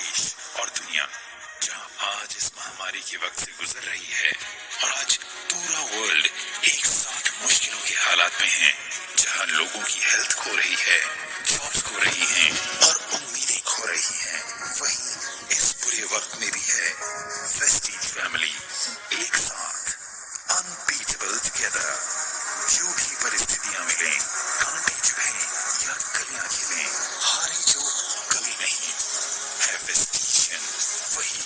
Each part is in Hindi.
देश और दुनिया जहां आज इस महामारी के वक्त से गुजर रही है और आज पूरा वर्ल्ड एक साथ मुश्किलों के हालात में है, जहां लोगों की हेल्थ खो रही है, जॉब्स खो रही हैं और उम्मीदें खो रही हैं, वहीं इस बुरे वक्त में भी है वेस्टीज फैमिली एक साथ, अनबीटेबल टुगेदर। जो भी परिस्थितियां मिलें, कांटे चुभें या कलियां खिलें, हारे जो कभी नहीं है वेस्टीजियन वही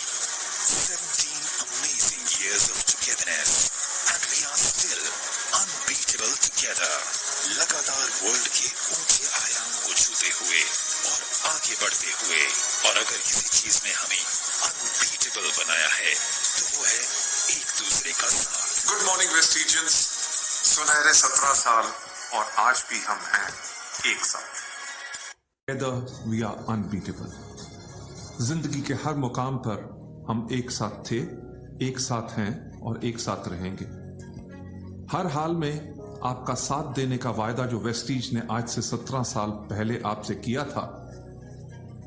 17 amazing years of togetherness and we are still unbeatable together। लगातार वर्ल्ड के ऊंचे आयाम को छूते हुए और आगे बढ़ते हुए, और अगर किसी चीज ने हमें अनबीटेबल बनाया है तो वो है एक दूसरे का साथ। गुड मॉर्निंग वेस्टीजियंस, सुनहरे 17 साल और आज भी हम हैं एक साथ। Together we are unbeatable. जिंदगी के हर मुकाम पर हम एक साथ थे, एक साथ हैं और एक साथ रहेंगे। हर हाल में आपका साथ देने का वायदा जो वेस्टीज ने आज से 17 साल पहले आपसे किया था,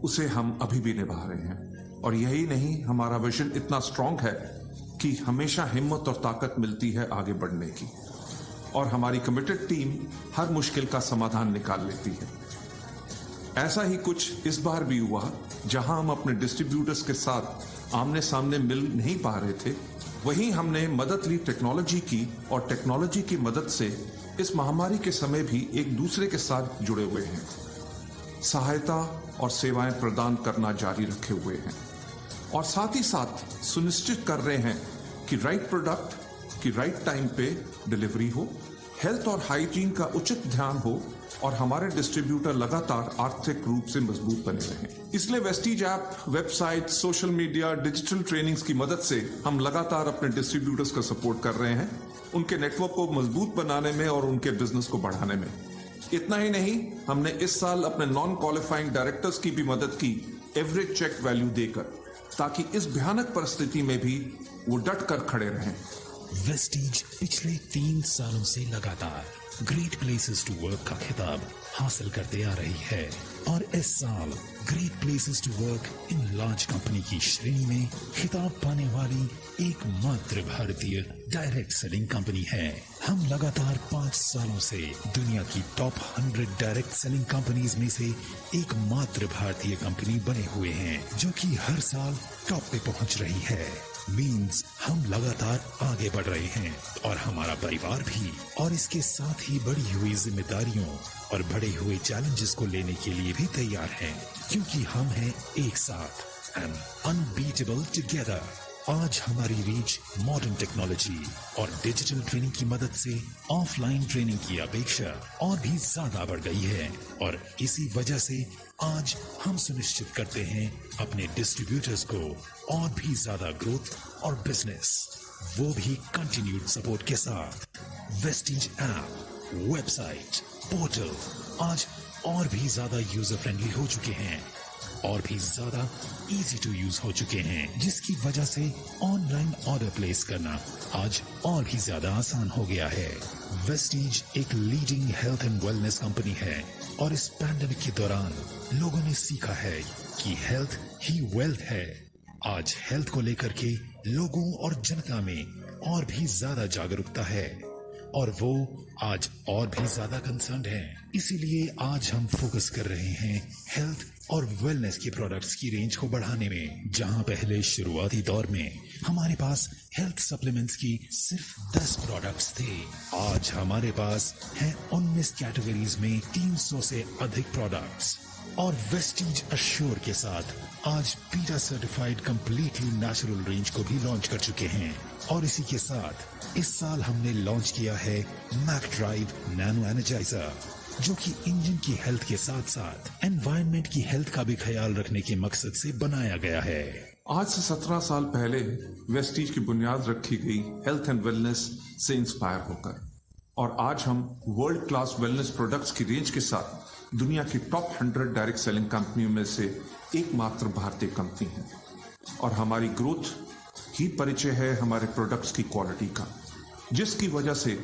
उसे हम अभी भी निभा रहे हैं। और यही नहीं, हमारा विजन इतना स्ट्रांग है कि हमेशा हिम्मत और ताकत मिलती है आगे बढ़ने की, और हमारी कमिटेड टीम हर मुश्किल का समाधान निकाल लेती है। ऐसा ही कुछ इस बार भी हुआ, जहां हम अपने डिस्ट्रीब्यूटर्स के साथ आमने सामने मिल नहीं पा रहे थे, वहीं हमने मदद ली टेक्नोलॉजी की, और टेक्नोलॉजी की मदद से इस महामारी के समय भी एक दूसरे के साथ जुड़े हुए हैं, सहायता और सेवाएं प्रदान करना जारी रखे हुए हैं, और साथ ही साथ सुनिश्चित कर रहे हैं कि राइट प्रोडक्ट की राइट टाइम पे डिलीवरी हो, हेल्थ और हाइजीन का उचित ध्यान हो, और हमारे डिस्ट्रीब्यूटर लगातार आर्थिक रूप से मजबूत बने रहें। इसलिए Vestige app, website, social media, digital trainings की मदद से हम लगातार अपने डिस्ट्रीब्यूटर्स का सपोर्ट कर रहे हैं, उनके नेटवर्क को मजबूत बनाने में और उनके बिजनेस को बढ़ाने में। इतना ही नहीं, हमने इस साल अपने नॉन क्वालिफाइंग डायरेक्टर्स की भी मदद की एवरेज चेक वैल्यू देकर, ताकि इस भयानक परिस्थिति में भी वो डट कर खड़े रहें। वेस्टीज पिछले 3 सालों से लगातार ग्रेट प्लेसेस टू वर्क का खिताब हासिल करते आ रही है, और इस साल great places to work in large company की श्रेणी में खिताब पाने वाली एकमात्र भारतीय डायरेक्ट सेलिंग कंपनी है। हम लगातार 5 सालों से दुनिया की टॉप 100 डायरेक्ट सेलिंग कंपनीज में से एकमात्र भारतीय कंपनी बने हुए हैं, जो कि हर साल टॉप पे पहुंच रही है। मीन्स हम लगातार आगे बढ़ रहे हैं, और हमारा परिवार भी, और इसके साथ ही बढ़ी हुई जिम्मेदारियों और बढ़े हुए चैलेंजेस को लेने के लिए भी तैयार हैं, क्योंकि हम हैं एक साथ एंड अनबीटेबल टुगेदर। आज हमारी रीच मॉडर्न टेक्नोलॉजी और डिजिटल ट्रेनिंग की मदद से ऑफलाइन ट्रेनिंग की अपेक्षा और भी ज्यादा बढ़ गई है, और इसी वजह से आज हम सुनिश्चित करते हैं अपने डिस्ट्रीब्यूटर्स को और भी ज्यादा ग्रोथ और बिजनेस, वो भी कंटिन्यूड सपोर्ट के साथ। वेस्टीज ऐप, वेबसाइट, पोर्टल आज और भी ज्यादा यूजर फ्रेंडली हो चुके हैं और भी ज्यादा इजी टू यूज हो चुके हैं, जिसकी वजह से ऑनलाइन ऑर्डर प्लेस करना आज और भी ज्यादा आसान हो गया है। वेस्टीज एक leading health and wellness company है, और इस पैंडेमिक के दौरान लोगों ने सीखा है कि हेल्थ ही वेल्थ है। आज हेल्थ को लेकर के लोगों और जनता में और भी ज्यादा जागरूकता है, और वो आज और भी ज्यादा कंसर्न्ड हैं। इसीलिए आज हम फोकस कर रहे हैं हेल्थ और वेलनेस के प्रोडक्ट्स की रेंज को बढ़ाने में। जहां पहले शुरुआती दौर में हमारे पास हेल्थ सप्लीमेंट्स की सिर्फ 10 प्रोडक्ट्स थे, आज हमारे पास हैं 19 कैटेगरीज में 300 से अधिक प्रोडक्ट्स, और वेस्टीज अश्योर के साथ आज beta certified completely natural range को भी लॉन्च कर चुके हैं। और इसी के साथ इस साल हमने लॉन्च किया है मैक ड्राइव नैनो एनर्जाइजर, जो कि इंजन की हेल्थ के साथ साथ एनवायरनमेंट की हेल्थ का भी ख्याल रखने के मकसद से बनाया गया है। आज से 17 साल पहले वेस्टीज की बुनियाद रखी गई हेल्थ एंड वेलनेस से इंस्पायर होकर, और आज हम वर्ल्ड क्लास वेलनेस प्रोडक्ट्स की रेंज के साथ दुनिया की टॉप 100 डायरेक्ट सेलिंग कंपनियों में से एकमात्र भारतीय कंपनी है। और हमारी ग्रोथ ही परिचय है हमारे प्रोडक्ट्स की क्वालिटी का, जिसकी वजह से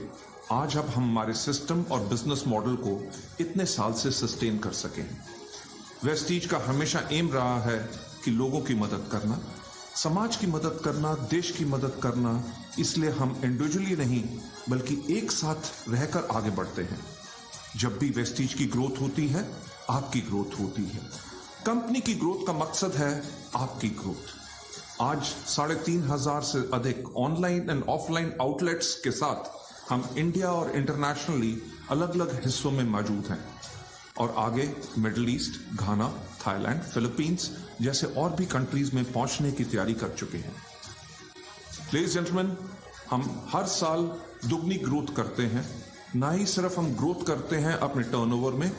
आज अब हम हमारे सिस्टम और बिजनेस मॉडल को इतने साल से सस्टेन कर सकें। वेस्टीज का हमेशा एम रहा है कि लोगों की मदद करना, समाज की मदद करना, देश की मदद करना, इसलिए हम इंडिविजुअली नहीं बल्कि एक साथ रहकर आगे बढ़ते हैं। जब भी वेस्टीज की ग्रोथ होती है, आपकी ग्रोथ होती है। कंपनी की ग्रोथ का मकसद है आपकी ग्रोथ। आज 3,500 से अधिक ऑनलाइन एंड ऑफलाइन आउटलेट्स के साथ हम इंडिया और इंटरनेशनली अलग अलग हिस्सों में मौजूद हैं और आगे मिडिल ईस्ट, घाना, थाईलैंड, फिलीपींस जैसे और भी कंट्रीज में पहुंचने की तैयारी कर चुके हैं। लेडीज जेंटलमैन, हम हर साल दुगनी ग्रोथ करते हैं। ना ही सिर्फ हम ग्रोथ करते हैं अपने टर्नओवर में,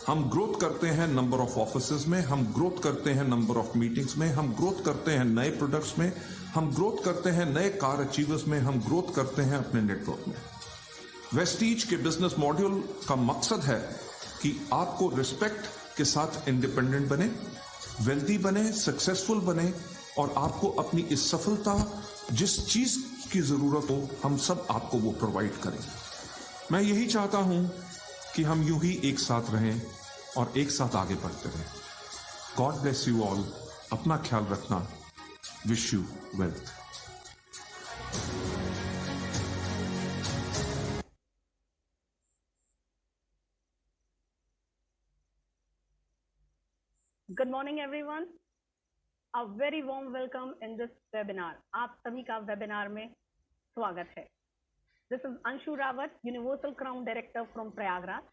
हम ग्रोथ करते हैं नंबर ऑफ ऑफिसेज में, हम ग्रोथ करते हैं नंबर ऑफ मीटिंग्स में, हम ग्रोथ करते हैं नए प्रोडक्ट्स में, हम ग्रोथ करते हैं नए कार अचीवर्स में, हम ग्रोथ करते हैं अपने नेटवर्क में। वेस्टीज के बिजनेस मॉड्यूल का मकसद है कि आपको रिस्पेक्ट के साथ इंडिपेंडेंट बने, वेल्दी बने, सक्सेसफुल बने और आपको अपनी इस सफलता जिस चीज की जरूरत हो हम सब आपको वो प्रोवाइड करें। मैं यही चाहता हूं कि हम यूं ही एक साथ रहें और एक साथ आगे बढ़ते रहें। God bless you all. अपना ख्याल रखना। Wish you wealth. Good morning, everyone. A very warm welcome in this webinar. आप सभी का वेबिनार में स्वागत है। This is Anshu Rawat, Universal Crown Director from Prayagraj.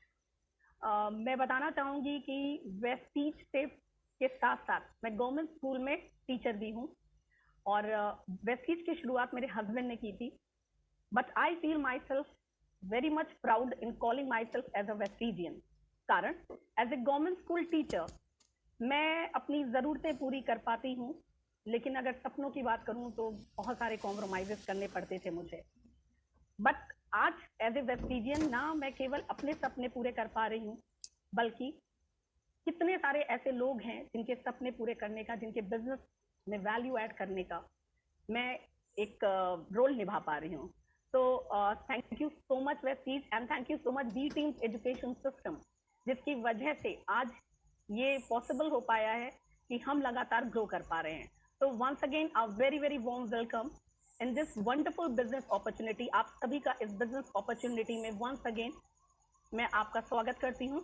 मैं बताना चाहूंगी कि वेस्टीज से के साथ साथ मैं गवर्नमेंट स्कूल में टीचर भी हूँ और वेस्टीज की शुरुआत मेरे हस्बैंड ने की थी। But I feel myself very much proud in calling myself as a Vestigian. कारण as a government school teacher मैं अपनी ज़रूरतें पूरी कर पाती हूँ, लेकिन अगर सपनों की बात करूँ तो बहुत सारे कॉम्प्रोमाइज़ेस करने पड़ते थे मुझे। बट आज एज ए वेस्टीजियन ना मैं केवल अपने सपने पूरे कर पा रही हूँ, बल्कि कितने सारे ऐसे लोग हैं जिनके सपने पूरे करने का, जिनके बिजनेस में वैल्यू ऐड करने का मैं एक रोल निभा पा रही हूँ। तो thank you so much Vestige and thank you so much B teams education system, जिसकी वजह से आज ये पॉसिबल हो पाया है कि हम लगातार ग्रो कर पा रहे हैं। तो once again a very very warm welcome in this wonderful business opportunity. आप सभी का इस बिजनेस अपॉर्चुनिटी में वंस अगेन मैं आपका स्वागत करती हूँ।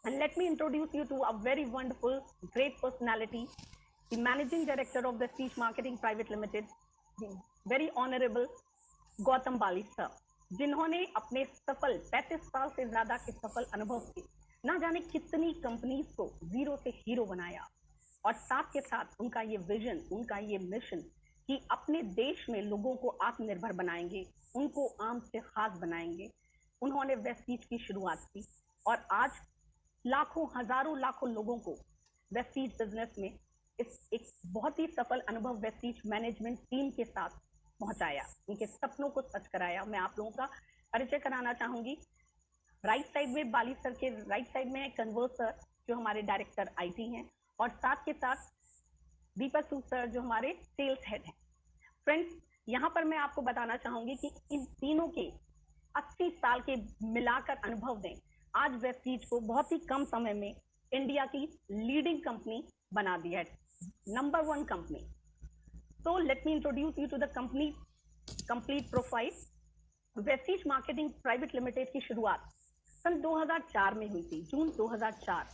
And let me introduce you to a very wonderful great personality, the managing director of Vestige marketing private limited, very honourable Gautam Bali sir, जिन्होंने अपने सफल 35 साल से ज्यादा के सफल अनुभव से ना जाने कितनी कंपनीज को जीरो से हीरो बनाया और साथ के साथ उनका ये विजन, उनका ये मिशन कि अपने देश में लोगों को आत्मनिर्भर बनाएंगे, उनको आम से खास बनाएंगे। उन्होंने वेस्टीज की शुरुआत की और आज लाखों, हजारों, लाखों लोगों को वेस्टीज बिजनेस में इस एक बहुत ही सफल अनुभव वेस्टीज मैनेजमेंट टीम के साथ पहुंचाया, उनके सपनों को सच कराया। मैं आप लोगों का परिचय कराना चाहूंगी। राइट साइड में बाली सर के राइट साइड में है कन्वर्स सर, जो हमारे डायरेक्टर आईटी हैं, और साथ के साथ दीपक सूद सर, जो हमारे सेल्स हेड हैं। फ्रेंड्स, यहाँ पर मैं आपको बताना चाहूंगी कि इन तीनों के 80 साल के मिलाकर अनुभव ने आज वेस्टीज को बहुत ही कम समय में इंडिया की लीडिंग कंपनी बना दी है, नंबर 1 कंपनी। तो let me introduce you to the company complete profile. Vestige marketing private limited की शुरुआत सन 2004 में हुई थी, जून 2004।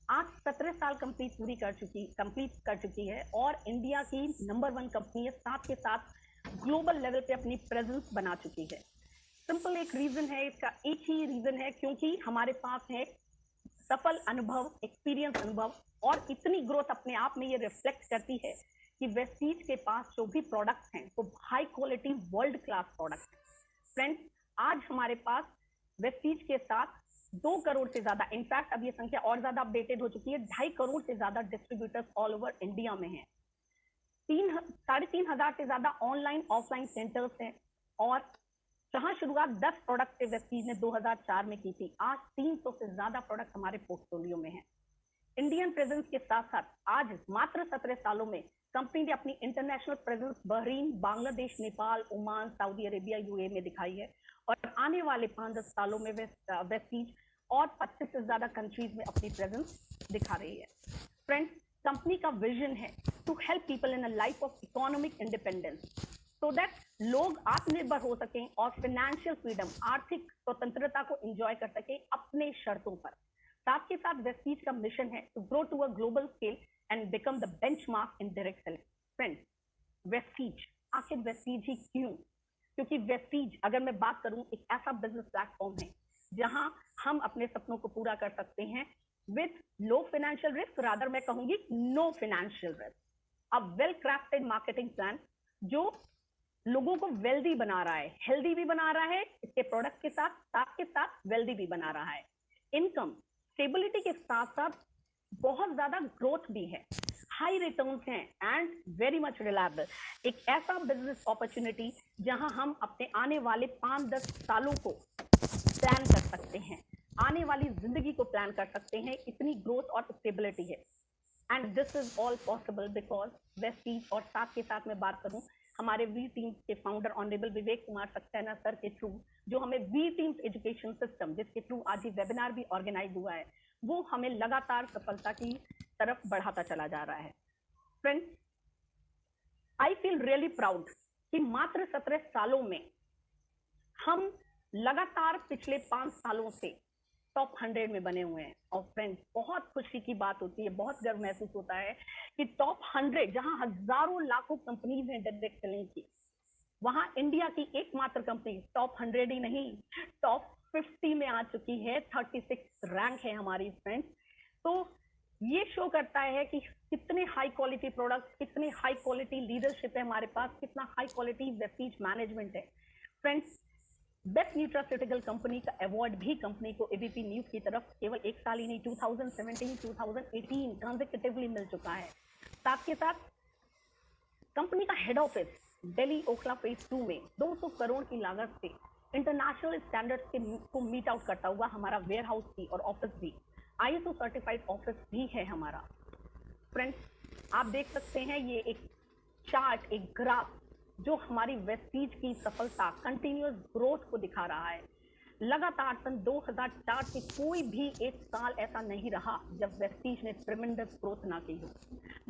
आज 17 साल कंप्लीट कर चुकी है और इंडिया की नंबर 1 कंपनी है, साथ के साथ ग्लोबल लेवल पे अपनी प्रेजेंस बना चुकी है। सिंपल एक रीजन है इसका, एक ही रीजन है, क्योंकि हमारे पास है सफल अनुभव, एक्सपीरियंस अनुभव, और इतनी ग्रोथ अपने आप में ये रिफ्लेक्ट करती है कि वेस्टीज के पास जो भी प्रोडक्ट्स हैं वो high quality world class product है। फ्रेंड्स, आज हमारे पास वेस्टीज के साथ 2 करोड़ से ज्यादा, इनफैक्ट अब ये संख्या और ज्यादा अपडेटेड हो चुकी है, 2.5 करोड़ से ज्यादा डिस्ट्रीब्यूटर्स ऑल ओवर इंडिया में हैं। 3,500 से ज्यादा ऑनलाइन ऑफलाइन सेंटर्स हैं और जहां शुरुआत 10 प्रोडक्ट से वेस्टीज ने 2004 में की थी, आज 300 से ज्यादा प्रोडक्ट हमारे पोर्टफोलियो में हैं। इंडियन प्रेजेंस के साथ साथ आज मात्र 17 सालों में कंपनी ने अपनी international presence Bahrain, Bangladesh, Nepal, Oman, Saudi Arabia, UAE में दिखाई है और आने वाले 5-10 सालों में वेस्टीज और 25 से ज्यादा कंट्रीज में अपनी प्रेजेंस दिखा रही है। फ्रेंड्स, कंपनी का विजन है to help people in a life of economic independence, so that लोग आत्मनिर्भर हो सकें और फाइनेंशियल फ्रीडम, आर्थिक स्वतंत्रता को एंजॉय कर सकें अपने शर्तों पर। साथ के साथ वेस्टीज का मिशन है to grow to a global scale and become the benchmark in direct selling. Friends, Vestige, आखिर वेस्टीज ही क्यों? क्योंकि वेस्टीज, अगर मैं बात करूं, एक ऐसा बिजनेस प्लेटफॉर्म है जहां हम अपने सपनों को पूरा कर सकते हैं with low financial risk, rather मैं कहूंगी no financial risk. A well crafted marketing plan जो लोगों को वेल्दी बना रहा है, हेल्दी भी बना रहा है, इसके प्रोडक्ट के साथ वेल्दी भी बना रहा है। इनकम स्टेबिलिटी के साथ साथ बहुत ज्यादा ग्रोथ भी है, हाई रिटर्न्स हैं एंड वेरी मच रिलायबल। एक ऐसा बिजनेस अपॉर्चुनिटी जहां हम अपने आने वाले 5-10 सालों को प्लान कर सकते हैं, आने वाली जिंदगी को प्लान कर सकते हैं, इतनी ग्रोथ और स्टेबिलिटी है। And this is all possible because Vestige, और साथ के साथ मैं बात करूं हमारे वी टीम्स के founder honourable Vivek Kumar Saxena sir के थ्रू, जो हमें वी टीम्स एजुकेशन सिस्टम, जिसके थ्रू आज ये वेबिनार भी ऑर्गेनाइज हुआ है, वो हमें लगातार सफलता की तरफ बढ़ाता चला जा रहा है। Friends, I feel really proud कि मात्र 17 सालों में हम लगातार पिछले 5 सालों से टॉप 100 में बने हुए हैं। और फ्रेंड्स, बहुत खुशी की बात होती है, बहुत गर्व महसूस होता है कि टॉप 100, जहां हजारों लाखों कंपनीज हैं डायरेक्ट सेलिंग की, वहां इंडिया की एकमात्र कंपनी टॉप 100 ही नहीं, टॉप 50 में आ चुकी है। 36 रैंक है हमारी फ्रेंड्स। तो ये शो करता है कि कितने हाई क्वालिटी प्रोडक्ट्स, कितने हाई क्वालिटी लीडरशिप है हमारे पास, कितना हाई क्वालिटी वेस्टीज मैनेजमेंट है। फ्रेंड्स, बेस्ट न्यूट्रास्यूटिकल कंपनी का अवार्ड भी कंपनी को एबीपी न्यूज की तरफ केवल एक साल ही नहीं, 2017, 2018 कंसेक्यूटिवली मिल चुका है। साथ के साथ कंपनी का head office Delhi Okhla phase 2 में 200 करोड़ की लागत से इंटरनेशनल स्टैंडर्ड्स को मीट आउट करता हुआ हमारा वेयर हाउस भी और ऑफिस भी ISO सर्टिफाइड ऑफिस भी है हमारा। फ्रेंड्स, आप देख सकते हैं ये एक चार्ट, एक ग्राफ जो हमारी वेस्टीज की सफलता, कंटिन्यूअस ग्रोथ को दिखा रहा है। लगातार सन 2004 से कोई भी एक साल ऐसा नहीं रहा जब वेस्टीज ने ट्रेमेंडस ग्रोथ ना की हो।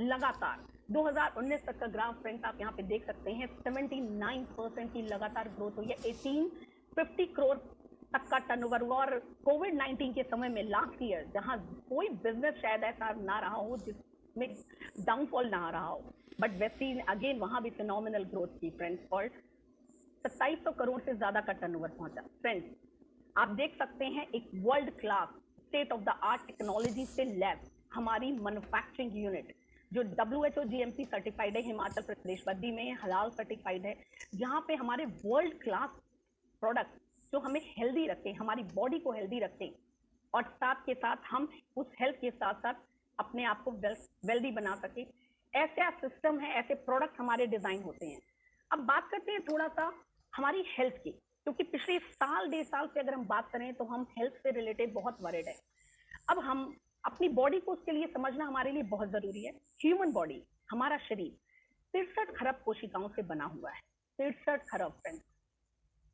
लगातार 2019 तक का ग्राफ फ्रेंड्स आप यहाँ पे देख सकते हैं, 79% की लगातार ग्रोथ हुई है। 1850 करोड़ तक का टर्नओवर हुआ। और कोविड-19 के समय में लास्ट ईयर, जहां कोई बिजनेस शायद ऐसा ना रहा हो जिसमें डाउनफॉल ना रहा हो, बट वेस्टीज ने अगेन वहां भी फिनोमिनल ग्रोथ की फ्रेंड्स, और 2700 करोड़ से ज्यादा का टर्नओवर पहुंचा। फ्रेंड्स, आप देख सकते हैं एक world class state of the art technology से लैब, हमारी मैन्युफैक्चरिंग यूनिट जो WHO GMP सर्टिफाइड है, हिमाचल प्रदेश बद्दी में हलाल सर्टिफाइड है, जहां पे हमारे वर्ल्ड क्लास प्रोडक्ट जो हमें हेल्दी रखें, हमारी बॉडी को हेल्दी रखें, और साथ के साथ हम उस हेल्थ के साथ साथ अपने आप को वेल्दी बना सके, ऐसा सिस्टम है, ऐसे प्रोडक्ट हमारे डिजाइन होते हैं। अब बात करते हैं थोड़ा सा हमारी हेल्थ की, क्योंकि पिछले साल 1.5 साल से अगर हम बात करें तो हम हेल्थ से रिलेटेड बहुत वरीड है। अब हम अपनी बॉडी को उसके लिए समझना हमारे लिए बहुत जरूरी है। ह्यूमन बॉडी, हमारा शरीर 63 खरब कोशिकाओं से बना हुआ है। 63 खरब फ्रेंड्स।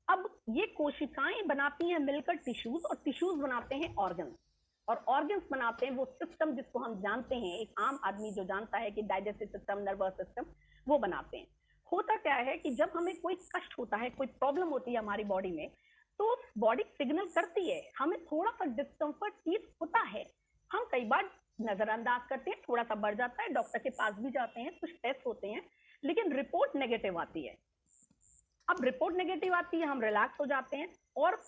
अब ये कोशिकाएं बनाती हैं मिलकर टिश्यूज, और टिश्यूज बनाते हैं ऑर्गन्स, और ऑर्गन्स बनाते हैं वो सिस्टम जिसको हम जानते हैं, एक आम आदमी जो जानता है कि डाइजेस्टिव सिस्टम, नर्वस सिस्टम, वो बनाते हैं। होता क्या है कि जब हमें कोई कष्ट होता है, कोई प्रॉब्लम होती है हमारी बॉडी में, तो बॉडी सिग्नल करती है, हमें थोड़ा सा डिस्कम्फर्ट फील होता है, हम कई बार नजरअंदाज करते हैं, थोड़ा सा बढ़ जाता है, डॉक्टर के पास भी जाते हैं, कुछ टेस्ट होते हैं, लेकिन रिपोर्ट नेगेटिव आती है। अब रिपोर्ट नेगेटिव आती है, हम रिलैक्स हो जाते हैं, और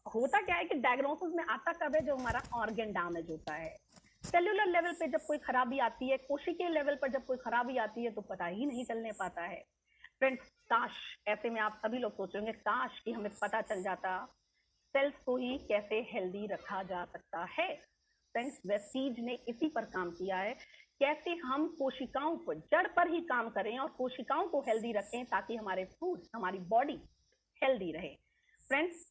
होता क्या है कि डायग्नोसिस में आता कब है, जो हमारा ऑर्गन डैमेज होता है। सेल्यूलर लेवल पे जब कोई खराबी आती है, कोशिकीय लेवल पर जब कोई खराबी आती है, तो पता ही नहीं चलने पाता है। फ्रेंड्स, काश, ऐसे में आप सभी लोग सोचेंगे काश कि हमें पता चल जाता सेल्स को ही कैसे हेल्दी रखा जा सकता है। फ्रेंड्स, वेस्टीज ने इसी पर काम किया है, कैसे हम कोशिकाओं को जड़ पर ही काम करें और कोशिकाओं को हेल्दी रखें, ताकि हमारे फूड, हमारी बॉडी हेल्दी रहे। फ्रेंड्स,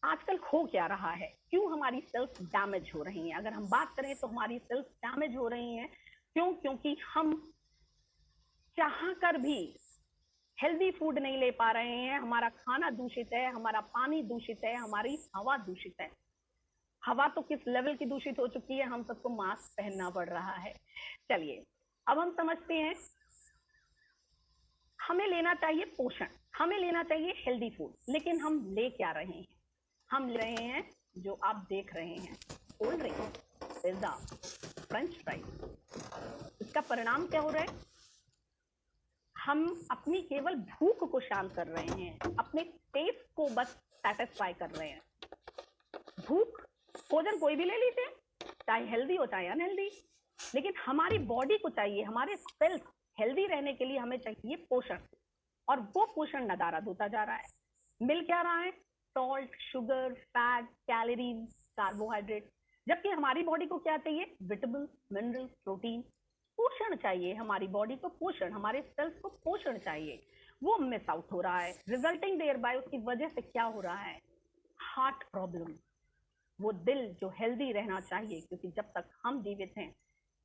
आजकल हो क्या रहा है, क्यों हमारी सेल्स डैमेज हो रही हैं? अगर हम बात करें तो हमारी सेल्स डैमेज हो रही हैं क्यों? क्योंकि हम चाह कर भी हेल्दी फूड नहीं ले पा रहे हैं, हमारा खाना दूषित है, हमारा पानी दूषित है, हमारी हवा दूषित है। हवा तो किस लेवल की दूषित हो चुकी है, हम सबको मास्क पहनना पड़ रहा है। चलिए अब हम समझते हैं, हमें लेना चाहिए पोषण, हमें लेना चाहिए हेल्दी फूड, लेकिन हम ले क्या रहे हैं? हम ले रहे हैं जो आप देख रहे हैं, cold drink, pizza, French fries. इसका परिणाम क्या हो रहा है? हम अपनी केवल भूख को शांत कर रहे हैं, अपने टेस्ट को बस सेटिस्फाई कर रहे हैं। भूख, भोजन कोई भी ले लीजिए, चाहे हेल्दी हो चाहे अनहेल्दी, लेकिन हमारी बॉडी को चाहिए, हमारे सेल्स हेल्दी रहने के लिए हमें चाहिए पोषण, और वो पोषण नदारद होता जा रहा है। मिल क्या रहा है? Salt, sugar, fat, calories, carbohydrate. जबकि हमारी बॉडी को क्या चाहिए? Vitamin, mineral, protein. पोषण चाहिए हमारी बॉडी को, पोषण, हमारे सेल्स को पोषण चाहिए, वो मिस आउट हो रहा है। रिजल्टिंग देयर बाय, उसकी वजह से क्या हो रहा है? Heart problem. वो दिल जो हेल्दी रहना चाहिए, क्योंकि जब तक हम जीवित हैं,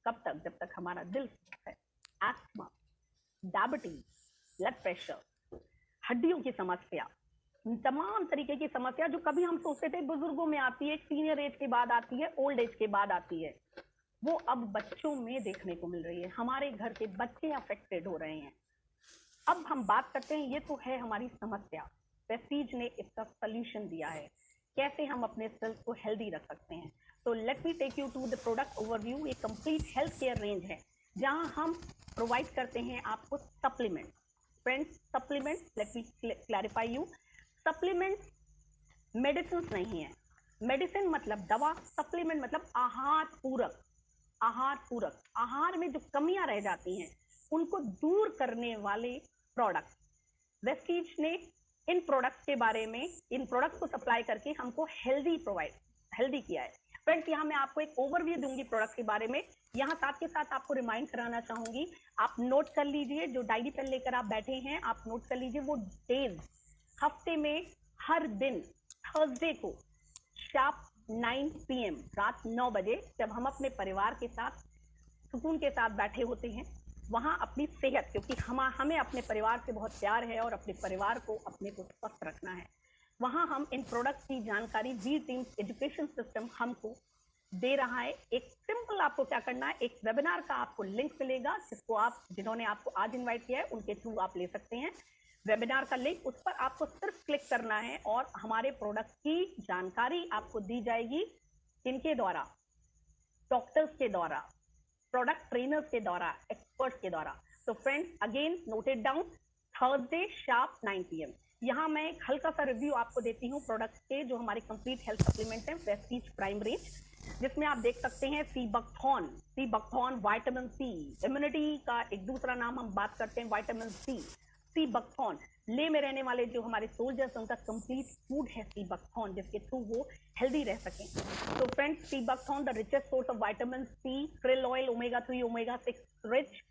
कब तक? जब तक हमारा दिल स्वस्थ है। एस्थमा, डायबिटीज, ब्लड प्रेशर, हड्डियों की समस्या, तमाम तरीके की समस्या जो कभी हम सोचते थे बुजुर्गों में आती है, सीनियर एज के बाद आती है, ओल्ड एज के बाद आती है, वो अब बच्चों में देखने को मिल रही है। हमारे घर के बच्चे अफेक्टेड हो रहे हैं। अब हम बात करते हैं, ये तो है हमारी समस्या, प्रेस्टीज ने इसका सॉल्यूशन दिया है, कैसे हम अपने सेल्स को हेल्दी रख सकते हैं। तो let me take you to the product overview. एक कंप्लीट हेल्थ केयर रेंज है जहां हम प्रोवाइड करते हैं आपको supplement. Friends, supplement, let me clarify you, supplement medicine नहीं है। मेडिसिन मतलब दवा, सप्लीमेंट मतलब आहार पूरक। आहार पूरक, आहार में जो कमियां रह जाती हैं उनको दूर करने वाले प्रोडक्ट। वेस्टीज ने इन प्रोडक्ट्स के बारे में, इन प्रोडक्ट्स को सप्लाई करके हमको हेल्दी किया है। फ्रेंड्स, यहाँ मैं आपको एक ओवरव्यू दूंगी प्रोडक्ट के बारे में। यहाँ साथ के साथ आपको रिमाइंड कराना चाहूंगी, आप नोट कर लीजिए, जो डायरी पेन लेकर आप बैठे हैं आप नोट कर लीजिए वो डेज। हफ्ते में हर दिन थर्सडे को शार्प 9 PM, रात 9 बजे, जब हम अपने परिवार के साथ सुकून के साथ बैठे होते हैं, वहां अपनी सेहत, क्योंकि हमें अपने परिवार से बहुत प्यार है और अपने परिवार को, अपने को स्वस्थ रखना है, वहां हम इन प्रोडक्ट्स की जानकारी वी टीम एजुकेशन सिस्टम हमको दे रहा है। एक सिंपल आपको क्या करना है, एक वेबिनार का आपको लिंक मिलेगा, जिन्होंने आपको आज इन्वाइट किया है उनके थ्रू आप ले सकते हैं वेबिनार का लिंक। उस पर आपको सिर्फ क्लिक करना है और हमारे प्रोडक्ट की जानकारी आपको दी जाएगी। इनके द्वारा, डॉक्टर्स के द्वारा, प्रोडक्ट ट्रेनर्स के द्वारा, एक्सपर्ट्स के द्वारा। तो friends, again note it down, Thursday sharp 9 PM। यहाँ मैं एक हल्का सा रिव्यू आपको देती हूँ प्रोडक्ट्स के, जो हमारे कंप्लीट हेल्थ सप्लीमेंट हैं, प्रेस्टीज प्राइम रेंज, जिसमें आप देख सकते हैं सीबकथॉन, विटामिन सी, इम्यूनिटी का एक दूसरा नाम हम बात करते हैं विटामिन सी। सीबकथॉन, ले में रहने वाले जो हमारे सोल्जर्स, उनका कंप्लीट फूड है सीबकथॉन, जिसके थ्रू वो हेल्दी रह सकें। तो friends, sea buckthorn the richest source of vitamin C, krill oil, omega 3, omega 6 rich,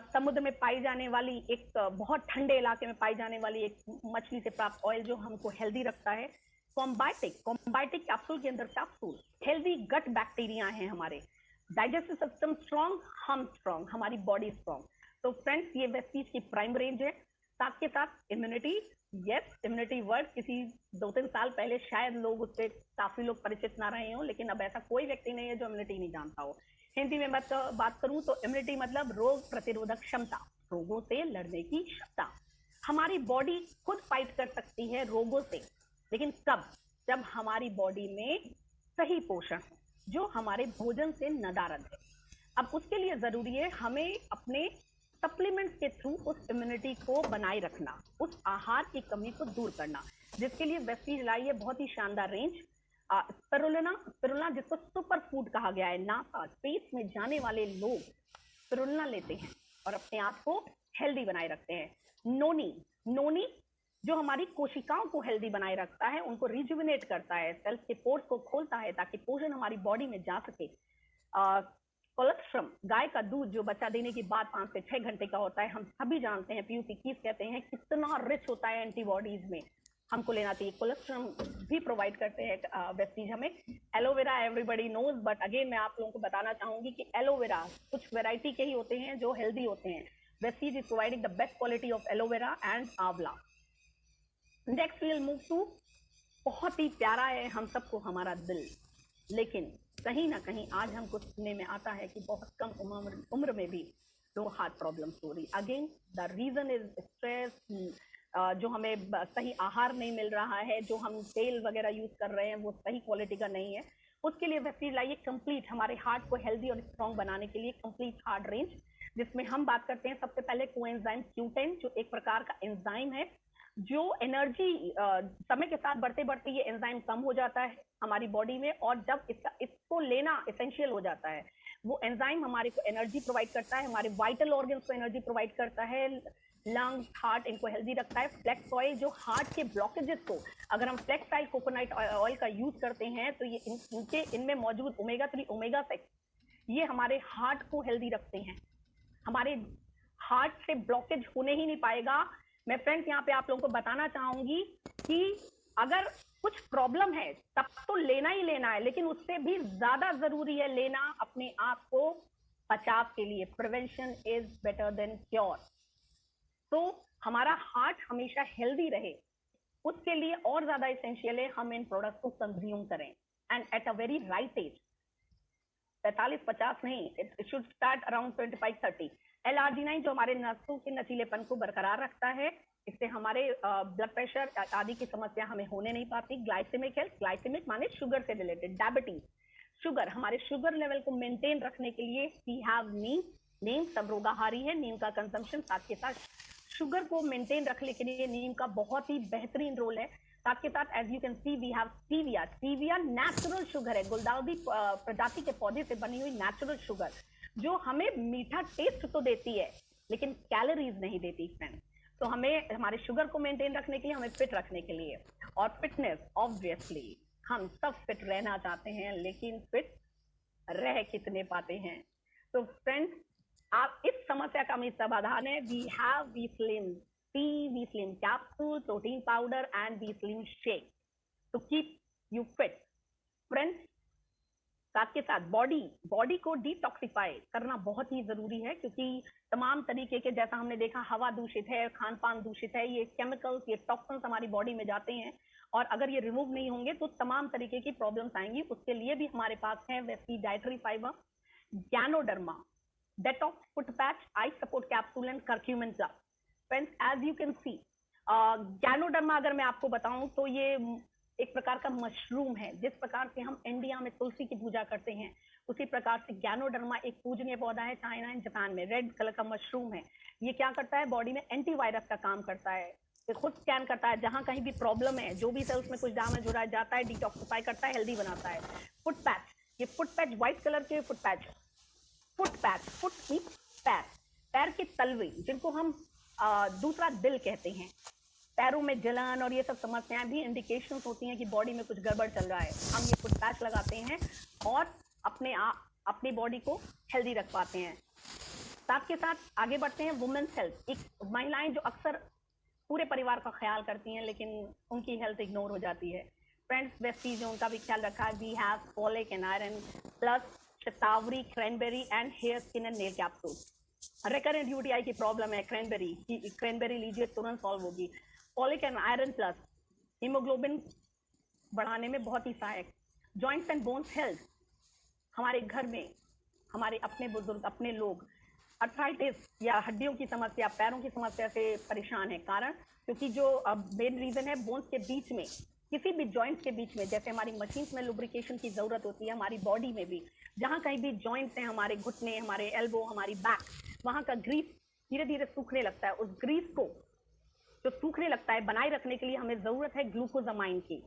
समुद्र में पाई जाने वाली एक बहुत ठंडे इलाके में पाई जाने वाली एक मछली से प्राप्त ऑयल जो हमको हेल्दी रखता है। कॉम्बाइटिक कैप्सूल के अंदर कैप्सूल, हेल्दी गट बैक्टीरिया हैं हमारे, डाइजेस्टिव सिस्टम स्ट्रॉन्ग, हम स्ट्रॉन्ग, हमारी बॉडी स्ट्रॉन्ग। तो फ्रेंड्स, ये वेस्टीज की प्राइम रेंज है। साथ के साथ इम्यूनिटी, यस, इम्यूनिटी वर्ड किसी 2-3 साल पहले शायद लोग उससे काफी लोग परिचित ना रहे हों, लेकिन अब ऐसा कोई व्यक्ति नहीं है जो इम्यूनिटी नहीं जानता हो। हिंदी में बात करूं तो इम्यूनिटी मतलब रोग प्रतिरोधक क्षमता, रोगों से लड़ने की क्षमता। हमारी बॉडी खुद फाइट कर सकती है रोगों से, लेकिन कब? जब हमारी बॉडी में सही पोषण हो, जो हमारे भोजन से नदारद है। अब उसके लिए जरूरी है हमें अपने सप्लीमेंट्स के थ्रू उस इम्यूनिटी को बनाए रखना, उस आहार की कमी को दूर करना, जिसके लिए वेस्टीज लाई है बहुत ही शानदार रेंज। स्पिरुलिना जिसको सुपर फूड कहा गया है, नासा स्पेस में जाने वाले लोग स्पिरुलिना लेते हैं और अपने आप को हेल्दी बनाए रखते हैं। नोनी जो हमारी कोशिकाओं को हेल्दी बनाए रखता है, उनको रिजुविनेट करता है, सेल्स के पोर्स को खोलता है ताकि पोषण हमारी बॉडी में जा सके। कोलेस्ट्रम, गाय का दूध जो बच्चा देने के बाद 5 से 6 घंटे का होता है, हम सभी जानते हैं, PUC कहते हैं, कितना रिच होता है एंटीबॉडीज में, हमको लेना चाहिए। कोलेस्ट्रम भी प्रोवाइड करते हैं वेस्टीज हमें। Aloe vera everybody knows, but again मैं आप लोगों को बताना चाहूंगी कि एलोवेरा कुछ वेराइटी के ही होते हैं जो हेल्दी होते हैं। Vestige is providing the best quality of aloe vera and amla. Next we will move to, बहुत ही प्यारा है हम सबको हमारा दिल। लेकिन कहीं ना कहीं आज हमको सुनने में आता है कि बहुत कम उम्र में भी लोग हार्ट प्रॉब्लम्स हो रही। Again the reason is stress, जो हमें सही आहार नहीं मिल रहा है, जो हम तेल वगैरह यूज कर रहे हैं वो सही क्वालिटी का नहीं है। उसके लिए वेस्टीज लाइए कंप्लीट हमारे हार्ट को हेल्दी और स्ट्रॉन्ग बनाने के लिए कंप्लीट हार्ट रेंज, जिसमें हम बात करते हैं सबसे पहले कोएंजाइम Q10, जो एक प्रकार का एंजाइम है जो एनर्जी समय के साथ बढ़ते बढ़ते ये एंजाइम कम हो जाता है हमारी बॉडी में, और जब इसको लेना एसेंशियल हो जाता है, वो एंजाइम हमारे को एनर्जी प्रोवाइड करता है, हमारे वाइटल ऑर्गन्स को एनर्जी प्रोवाइड करता है, लंग्स, हार्ट इनको हेल्दी रखता है। फ्लेक्स ऑयल जो हार्ट के ब्लॉकेजेस को, अगर हम फ्लेक्स ऑयल कोकोनट ऑयल का यूज करते हैं तो ये इनमें मौजूद ओमेगा 3 ओमेगा 6 ये हमारे हार्ट को हेल्दी रखते हैं, हमारे हार्ट से ब्लॉकेज होने ही नहीं पाएगा। मैं फ्रेंड्स यहाँ पे आप लोगों को बताना चाहूंगी कि अगर कुछ प्रॉब्लम है तब तो लेना ही लेना है, लेकिन उससे भी ज्यादा जरूरी है लेना अपने आप को बचाव के लिए। Prevention is better than cure. तो हमारा हार्ट हमेशा हेल्दी रहे उसके लिए और ज्यादा इसेंशियल है हम इन प्रोडक्ट्स को कंज्यूम करें, and at a very right age. 45-50 नहीं, it should start around 25-30। L-arginine जो हमारे नसों के नचीलेपन को बरकरार रखता है, इससे हमारे ब्लड प्रेशर आदि की समस्या हमें होने नहीं पाती। ग्लाइसेमिक हेल्थ, ग्लाइसेमिक माने शुगर से रिलेटेड, डायबिटीज, शुगर, हमारे शुगर लेवल को मेंटेन रखने के लिए वी हैव नीम। नीम सर्वरोगाहारी है, नीम का कंजम्पशन साथ के साथ शुगर को मेंटेन रखने के लिए नीम का बहुत ही बेहतरीन रोल है। साथ के साथ as you can see we have stevia. Stevia natural sugar है, गुलदाउदी प्रजाति के पौधे से बनी हुई नेचुरल शुगर, जो हमें मीठा टेस्ट तो देती है लेकिन कैलोरीज नहीं देती फ्रेंड्स। तो हमें हमारे शुगर को मेंटेन रखने के लिए, हमें फिट रखने के लिए, और फिटनेस ऑब्वियसली हम सब फिट रहना चाहते हैं, लेकिन फिट रह कितने पाते हैं। तो फ्रेंड्स आप इस समस्या का हमें समाधान है। We have V slim tea, V slim capsule, protein powder and V slim shake to keep you fit. Friends साथ के साथ बॉडी को डिटॉक्सिफाई करना बहुत ही जरूरी है, क्योंकि तमाम तरीके के, जैसा हमने देखा, हवा दूषित है, खान पान दूषित है, ये केमिकल्स, ये टॉक्सिन्स हमारी बॉडी में जाते हैं, और अगर ये रिमूव नहीं होंगे तो तमाम तरीके की प्रॉब्लम्स आएंगी। उसके लिए भी हमारे पास है Vestige dietary fibre, ganoderma, detox foot patch, eye support capsule and curcumin plus. Friends as you can see, ganoderma अगर मैं आपको बताऊं तो ये एक प्रकार का मशरूम है। जिस प्रकार से हम इंडिया में तुलसी की पूजा करते हैं, उसी प्रकार से गैनोडर्मा एक पूजनीय पौधा है चाइना एंड जापान में, रेड कलर का मशरूम है। ये क्या करता है, बॉडी में एंटीवायरस का काम करता है, ये खुद स्कैन करता है, जहां कहीं भी प्रॉब्लम है, जो भी सेल्स में कुछ डैमेज हो रहा है, जाता है, डिटॉक्सिफाई करता है, हेल्दी बनाता है। फुट पैच, ये फुट पैच व्हाइट कलर के फुट पैच, फुट मीन्स पैर, पैर के तलवे, जिनको हम दूसरा दिल कहते हैं। पैरों में जलन और ये सब समस्याएं भी इंडिकेशन होती हैं कि बॉडी में कुछ गड़बड़ चल रहा है। हम ये फुट पैच लगाते हैं और अपनी बॉडी को हेल्दी रख पाते हैं। साथ के साथ आगे बढ़ते हैं वुमेन्स हेल्थ। एक महिलाएं जो अक्सर पूरे परिवार का ख्याल करती हैं, लेकिन उनकी हेल्थ इग्नोर हो जाती है। फ्रेंड्स वेस्टीज जो उनका भी ख्याल रखा है, we have folic and iron plus shatavari, cranberry and hair skin and nail capsule. Recurrent UTI की प्रॉब्लम है, क्रैनबेरी लीजिए, तुरंत सॉल्व होगी। Folic and iron plus haemoglobin बढ़ाने में बहुत ही सहायक। जॉइंट्स एंड बोन्स हेल्थ, हमारे घर में हमारे अपने बुजुर्ग, अपने लोग अर्थराइटिस या हड्डियों की समस्या, पैरों की समस्या से परेशान है। कारण क्योंकि जो मेन रीजन है, बोन्स के बीच में, किसी भी जॉइंट्स के बीच में, जैसे हमारी मशीन्स में लुब्रिकेशन की जरूरत होती है, हमारी बॉडी में भी जहाँ कहीं भी जॉइंट्स हैं, हमारे घुटने, हमारे एल्बो, हमारी बैक, वहाँ का ग्रीस धीरे धीरे सूखने लगता है। उस ग्रीस को जो सूखने लगता है बनाए रखने के लिए हमें जरूरत है ग्लूकोजामाइन की,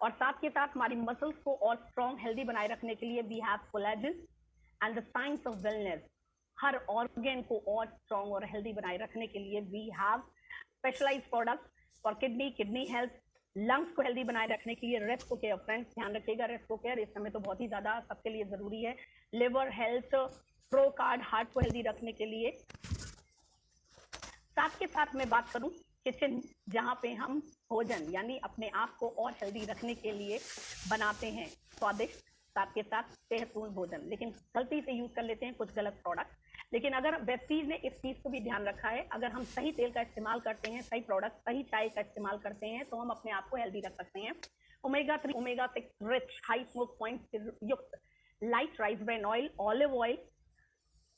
और साथ के साथ हमारी मसल्स को और स्ट्रॉन्ग हेल्दी बनाए रखने के लिए we have collagen and the science of wellness. हर ऑर्गन को और स्ट्रॉन्ग और हेल्दी बनाए रखने के लिए we have specialised products for kidney health, lungs को हेल्दी बनाए रखने के लिए रेस्को केयर। फ्रेंड्स ध्यान रखिएगा, रेस्को केयर इस समय तो बहुत ही ज्यादा सबके लिए जरूरी है। Liver health, pro card, heart को हेल्दी रखने के लिए। साथ के साथ मैं बात करूं किचन, जहां पे हम भोजन यानी अपने आप को और हेल्दी रखने के लिए बनाते हैं स्वादिष्ट, साथ के साथ सेहतपूर्ण भोजन, लेकिन गलती से यूज कर लेते हैं कुछ गलत प्रोडक्ट। लेकिन अगर वेस्टीज ने इस चीज को भी ध्यान रखा है, अगर हम सही तेल का इस्तेमाल करते हैं, सही प्रोडक्ट, सही चाय का इस्तेमाल करते हैं, तो हम अपने आप को हेल्दी रख सकते हैं। Omega 3 omega 6 rich high smoke point से युक्त light rice bran oil, olive oil,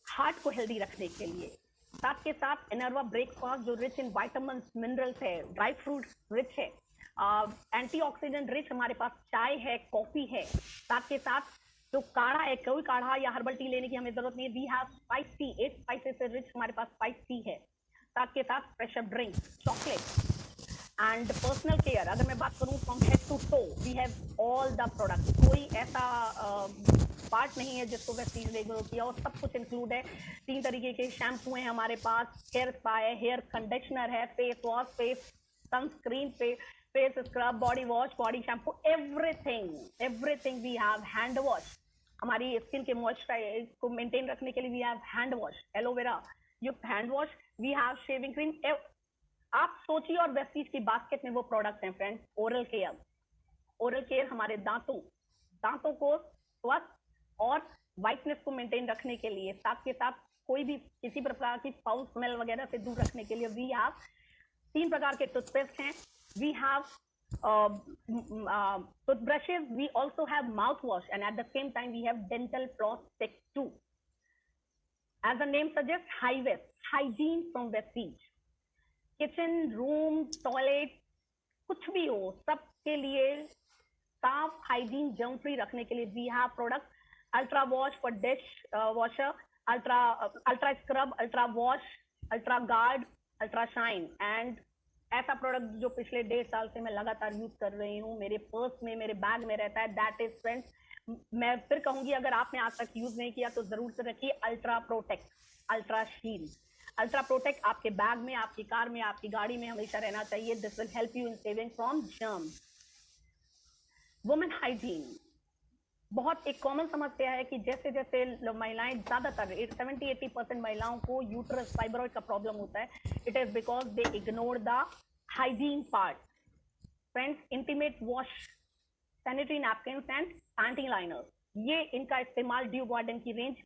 heart को हेल्दी रखने के लिए। साथ के साथ एनर्वा ब्रेकफास्ट जो रिच इन विटामिन मिनरल्स है, ड्राई फ्रूट रिच है, एंटीऑक्सीडेंट रिच हमारे पास चाय है, कॉफी है। साथ के साथ जो काढ़ा है, कोई काढ़ा या हर्बल टी लेने की हमें जरूरत नहीं है। We have spice tea, 8 spices से रिच हमारे पास स्पाइस टी है। साथ के साथ pressure drink, chocolate and personal care. अगर मैं बात करूं from head to toe, we have all the product. कोई ऐसा पार्ट नहीं है जिसको वेस्टीज रेगुलर किया, और सब कुछ इंक्लूड है। 3 तरीके के शैम्पू हैं हमारे पास, हेयर स्पा है, हेयर कंडीशनर है, face wash, face sunscreen, face scrub, body wash, body shampoo, everything we have. Hand wash, हमारी स्किन के मॉइस्चराइज को मेंटेन रखने के लिए we have hand wash, aloe vera युक्त hand wash, we have shaving cream. आप सोचिए और वेस्टीज की बास्केट में वो प्रोडक्ट हैं फ्रेंड्स। ओरल केयर हमारे दांतों को स्वस्थ और वाइटनेस को मेंटेन रखने के लिए, साथ के साथ कोई भी किसी प्रकार की फाउल स्मेल वगैरह से दूर रखने के लिए वी हैव 3 प्रकार के टूथपेस्ट हैं। We have toothbrushes, we also have mouthwash, and at the same time we have dental floss set too. As the name suggests, hygiene from Vestige. Kitchen, room, toilet, कुछ भी हो, सबके लिए साफ, हाइजीन, जर्म फ्री रखने के लिए we have product ultra wash for dish washer, ultra scrub, ultra wash, ultra guard, ultra shine. And ऐसा प्रोडक्ट जो पिछले 1.5 साल से मैं लगातार यूज कर रही हूँ, मेरे पर्स में, मेरे बैग में रहता है, दैट इज फ्रेंड्स, मैं फिर कहूंगी अगर आपने आज तक यूज नहीं किया तो जरूर से रखिए ultra protect, ultra shield. Ultra protect आपके बैग में, आपकी कार में, आपकी गाड़ी में हमेशा रहना चाहिए। This will help you in saving from germs. Women hygiene बहुत एक कॉमन समस्या है कि जैसे जैसे महिलाएं, ज्यादातर 70-80% महिलाओं को यूट्रस फाइब्रॉइड का प्रॉब्लम होता है। It is because they ignore the hygiene part. Friends, intimate wash, sanitary napkin and panty liner, ये इनका इस्तेमाल ड्यू गार्डन की रेंज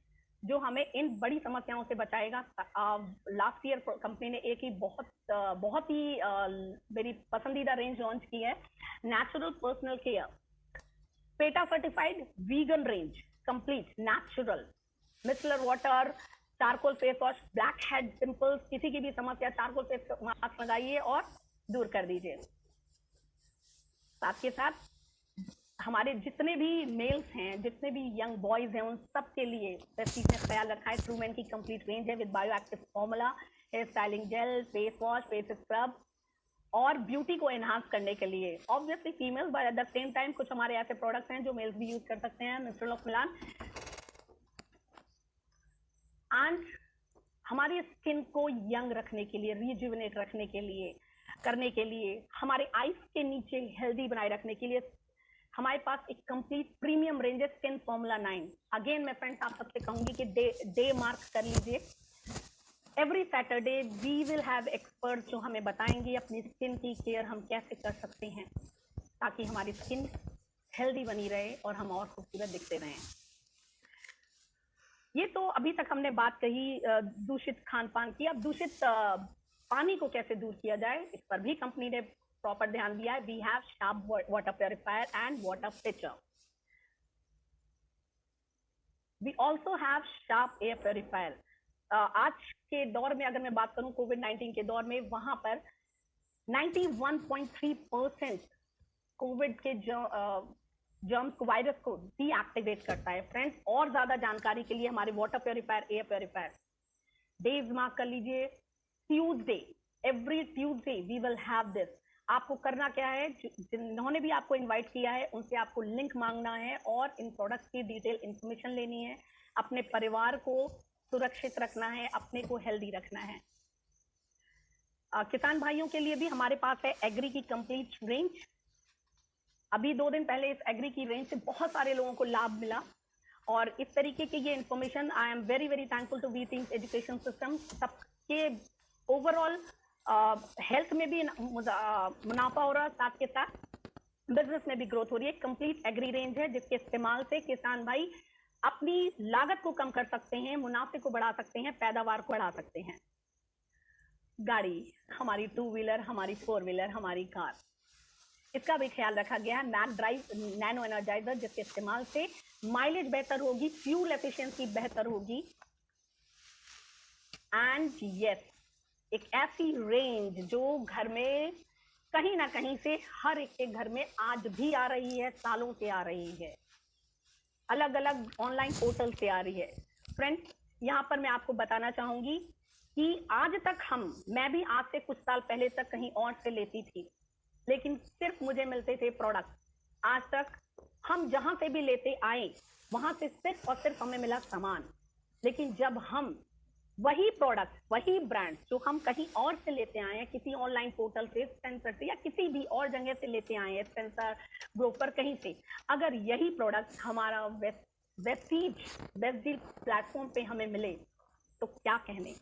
जो हमें इन बड़ी समस्याओं से बचाएगा। लास्ट ईयर कंपनी ने एक ही बहुत ही मेरी पसंदीदा रेंज लॉन्च की है, natural personal care, PETA certified vegan range, complete natural, micellar water, charcoal face wash, black head pimples, किसी की भी समस्या, चारकोल फेस मास्क लगाइए और दूर कर दीजिए। साथ के साथ हमारे जितने भी मेल्स हैं, जितने भी यंग बॉयज हैं, उन सब के लिए वेस्टीज ने ख्याल रखा है। ट्रूमेन की कंप्लीट रेंज है with bio active formula, hair styling gel, face wash, face scrub और ब्यूटी को एनहांस करने के लिए। Obviously females, but at the same time कुछ हमारे ऐसे प्रोडक्ट्स हैं जो मेल्स भी यूज कर सकते हैं। मिस्टर ऑफ मिलान एंड हमारी स्किन को यंग रखने के लिए, रिजुविनेट रखने के लिए, करने के लिए, हमारे आईज के नीचे हेल्दी बनाए रखने के लिए हमारे पास एक कंप्लीट प्रीमियम रेंज है, स्किन फॉर्मूला 9। अगेन मैं फ्रेंड्स आप सबसे कहूंगी कि डे मार्क कर लीजिए। Every Saturday we will have expert जो हमें बताएंगे अपनी स्किन की केयर हम कैसे कर सकते हैं ताकि हमारी स्किन हेल्दी बनी रहे और हम और खूबसूरत दिखते रहें। ये तो अभी तक हमने बात कही दूषित खान पान की। अब दूषित पानी को कैसे दूर किया जाए, इस पर भी कंपनी ने प्रॉपर ध्यान दिया है। We have sharp water purifier and water pitcher. We also have sharp air purifier. आज के दौर में अगर मैं बात करूं कोविड-19 के दौर में, वहां पर 91.3% कोविड के जर्म्स को, वायरस को डीएक्टिवेट करता है। फ्रेंड्स, और ज्यादा जानकारी के लिए हमारे water purifier, air purifier days mark कर लीजिए। Tuesday, every Tuesday we will have this. आपको करना क्या है, जिन्होंने भी आपको इनवाइट किया है उनसे आपको लिंक मांगना है और इन प्रोडक्ट्स की डिटेल इंफॉर्मेशन लेनी है। अपने परिवार को सुरक्षित रखना है, अपने को हेल्दी रखना है। किसान भाइयों के लिए भी हमारे पास है एग्री की कंप्लीट रेंज। अभी 2 दिन पहले इस एग्री की रेंज से बहुत सारे लोगों को लाभ मिला और इस तरीके की ये information, I am very very thankful to we think education system. सबके ओवरऑल हेल्थ में भी मुनाफा हो रहा है, साथ के साथ बिजनेस में भी ग्रोथ हो रही है। कंप्लीट एग्री रेंज है जिसके इस्तेमाल से किसान भाई अपनी लागत को कम कर सकते हैं, मुनाफे को बढ़ा सकते हैं, पैदावार को बढ़ा सकते हैं। गाड़ी, हमारी 2 व्हीलर, हमारी 4 व्हीलर, हमारी कार, इसका भी ख्याल रखा गया है। मैक ड्राइव नैनो एनर्जाइजर, जिसके इस्तेमाल से माइलेज बेहतर होगी, फ्यूल एफिशिएंसी बेहतर होगी, एंड यस, एक ऐसी रेंज जो घर में कहीं ना कहीं से हर एक के घर में आज भी आ रही है, सालों से आ रही है, अलग अलग ऑनलाइन पोर्टल से आ रही है। फ्रेंड्स, यहाँ पर मैं आपको बताना चाहूंगी कि आज तक मैं भी आज से कुछ साल पहले तक कहीं और से लेती थी, लेकिन सिर्फ मुझे मिलते थे प्रोडक्ट। आज तक हम जहां से भी लेते आए, वहां से सिर्फ और सिर्फ हमें मिला सामान। लेकिन जब हम वही प्रोडक्ट, वही ब्रांड जो हम कहीं और से लेते आए हैं, किसी ऑनलाइन पोर्टल से, स्पेंसर से, या किसी भी और जगह से लेते आए हैं, स्पेंसर, ब्रोकर, कहीं से, अगर यही प्रोडक्ट हमारा वेस्टीज बेस्ट डील प्लेटफॉर्म पे हमें मिले, तो क्या कहने।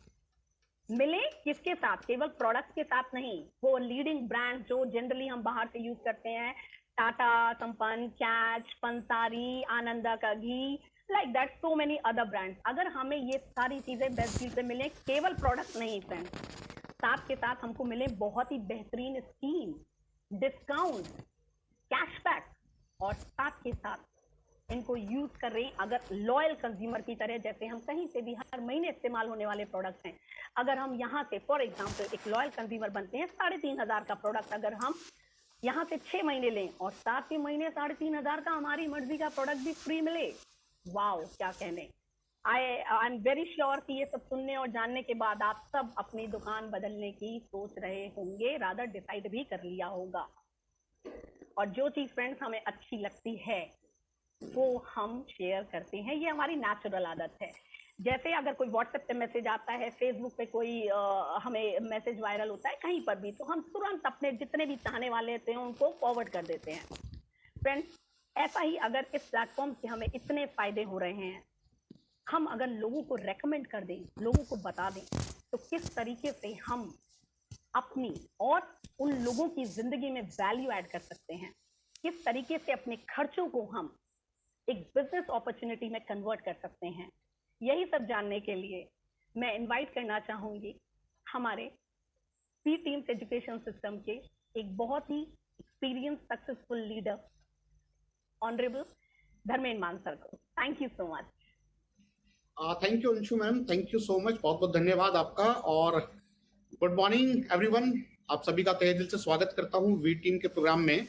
मिले किसके साथ? केवल प्रोडक्ट के साथ नहीं, वो लीडिंग ब्रांड जो जनरली हम बाहर से यूज करते हैं, टाटा, संपन्न, कैच, पंसारी, आनंदा का घी, like that so many other brands. अगर हमें ये सारी चीजें बेस्ट डील पे मिले, केवल प्रोडक्ट नहीं फ्रेंड्स, साथ के साथ हमको मिले बहुत ही बेहतरीन स्कीम, डिस्काउंट, कैशबैक, और साथ के साथ इनको यूज कर रहे हैं अगर लॉयल कंज्यूमर की तरह, जैसे हम कहीं से भी हर महीने इस्तेमाल होने वाले प्रोडक्ट्स हैं, अगर हम यहाँ से फॉर एग्जांपल एक लॉयल कंज्यूमर बनते हैं, 3,500 का प्रोडक्ट अगर हम यहाँ से 6 महीने लें और 7 महीने 3,500 का हमारी मर्जी का प्रोडक्ट भी फ्री मिले, वाओ, क्या कहने। आई एम वेरी श्योर कि ये सब सुनने और जानने के बाद आप सब अपनी दुकान बदलने की सोच रहे होंगे, रादर डिसाइड भी कर लिया होगा। और जो चीज फ्रेंड्स हमें अच्छी लगती है वो हम शेयर करते हैं, ये हमारी नेचुरल आदत है। जैसे अगर कोई व्हाट्सएप पे मैसेज आता है, फेसबुक पे कोई हमें मैसेज वायरल होता है, कहीं पर भी, तो हम तुरंत अपने जितने भी चाहने वाले होते हैं उनको फॉरवर्ड कर देते हैं। फ्रेंड्स, ऐसा ही अगर इस प्लेटफॉर्म से हमें इतने फायदे हो रहे हैं, हम अगर लोगों को रेकमेंड कर दें, लोगों को बता दें, तो किस तरीके से हम अपनी और उन लोगों की जिंदगी में वैल्यू ऐड कर सकते हैं, किस तरीके से अपने खर्चों को हम एक बिजनेस अपॉर्चुनिटी में कन्वर्ट कर सकते हैं। यही सब जानने के लिए मैं इनवाइट करना चाहूंगी हमारे पी टीम्स एजुकेशन सिस्टम के एक बहुत ही experience successful leader, honourable Dharmendra Maan sir को। Thank you so much. Thank you Anshu ma'am, thank you so much, बहुत बहुत धन्यवाद आपका। और गुड मॉर्निंग एवरीवन, आप सभी का तहे दिल से स्वागत करता हूं वी टीम के प्रोग्राम में।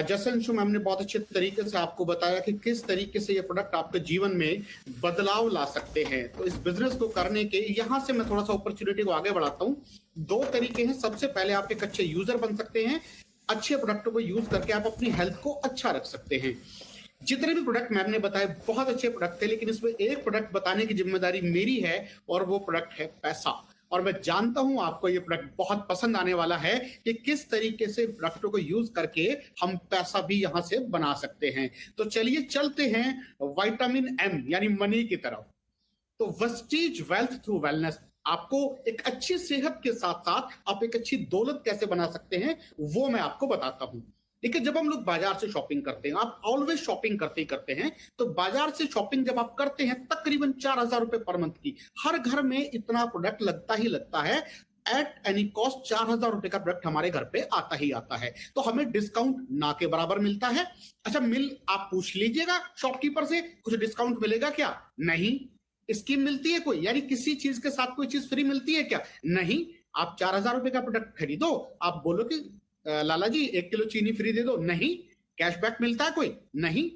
जैसे अंशु मैम ने बहुत अच्छे तरीके से आपको बताया कि किस तरीके से ये प्रोडक्ट आपके जीवन में बदलाव ला सकते हैं, तो इस बिजनेस को करने के यहाँ से मैं थोड़ा सा अपॉर्चुनिटी को आगे बढ़ाता हूँ। 2 तरीके हैं। सबसे पहले आप एक अच्छे यूजर बन सकते हैं, अच्छे प्रोडक्टों को यूज करके आप अपनी हेल्थ को अच्छा रख सकते हैं। जितने भी प्रोडक्ट मैम ने बताए बहुत अच्छे प्रोडक्ट थे, लेकिन इसमें एक प्रोडक्ट बताने की जिम्मेदारी मेरी है, और वो प्रोडक्ट है पैसा। और मैं जानता हूं आपको ये प्रोडक्ट बहुत पसंद आने वाला है कि किस तरीके से प्रोडक्टों को यूज करके हम पैसा भी यहां से बना सकते हैं। तो चलिए चलते हैं विटामिन एम यानी मनी की तरफ। तो वेस्टीज वेल्थ थ्रू वेलनेस, आपको एक अच्छी सेहत के साथ साथ आप एक अच्छी दौलत कैसे बना सकते हैं वो मैं आपको बताता हूं। देखिए, जब हम लोग बाजार से शॉपिंग करते हैं, आप ऑलवेज शॉपिंग करते ही करते हैं, तो बाजार से शॉपिंग जब आप करते हैं तकरीबन 4,000 रुपए पर मंथ की, हर घर में इतना प्रोडक्ट लगता ही लगता है। एट एनी कॉस्ट 4,000 रुपए का प्रोडक्ट हमारे घर पे आता ही आता है, तो हमें डिस्काउंट ना के बराबर मिलता है। अच्छा, आप पूछ लीजिएगा शॉपकीपर से, कुछ डिस्काउंट मिलेगा क्या? नहीं। स्कीम मिलती है कोई, यानी किसी चीज के साथ कोई चीज फ्री मिलती है क्या? नहीं। आप 4,000 रुपए का प्रोडक्ट खरीदो, आप बोलो कि लाला जी 1 किलो चीनी फ्री दे दो, नहीं। कैशबैक मिलता है कोई? नहीं।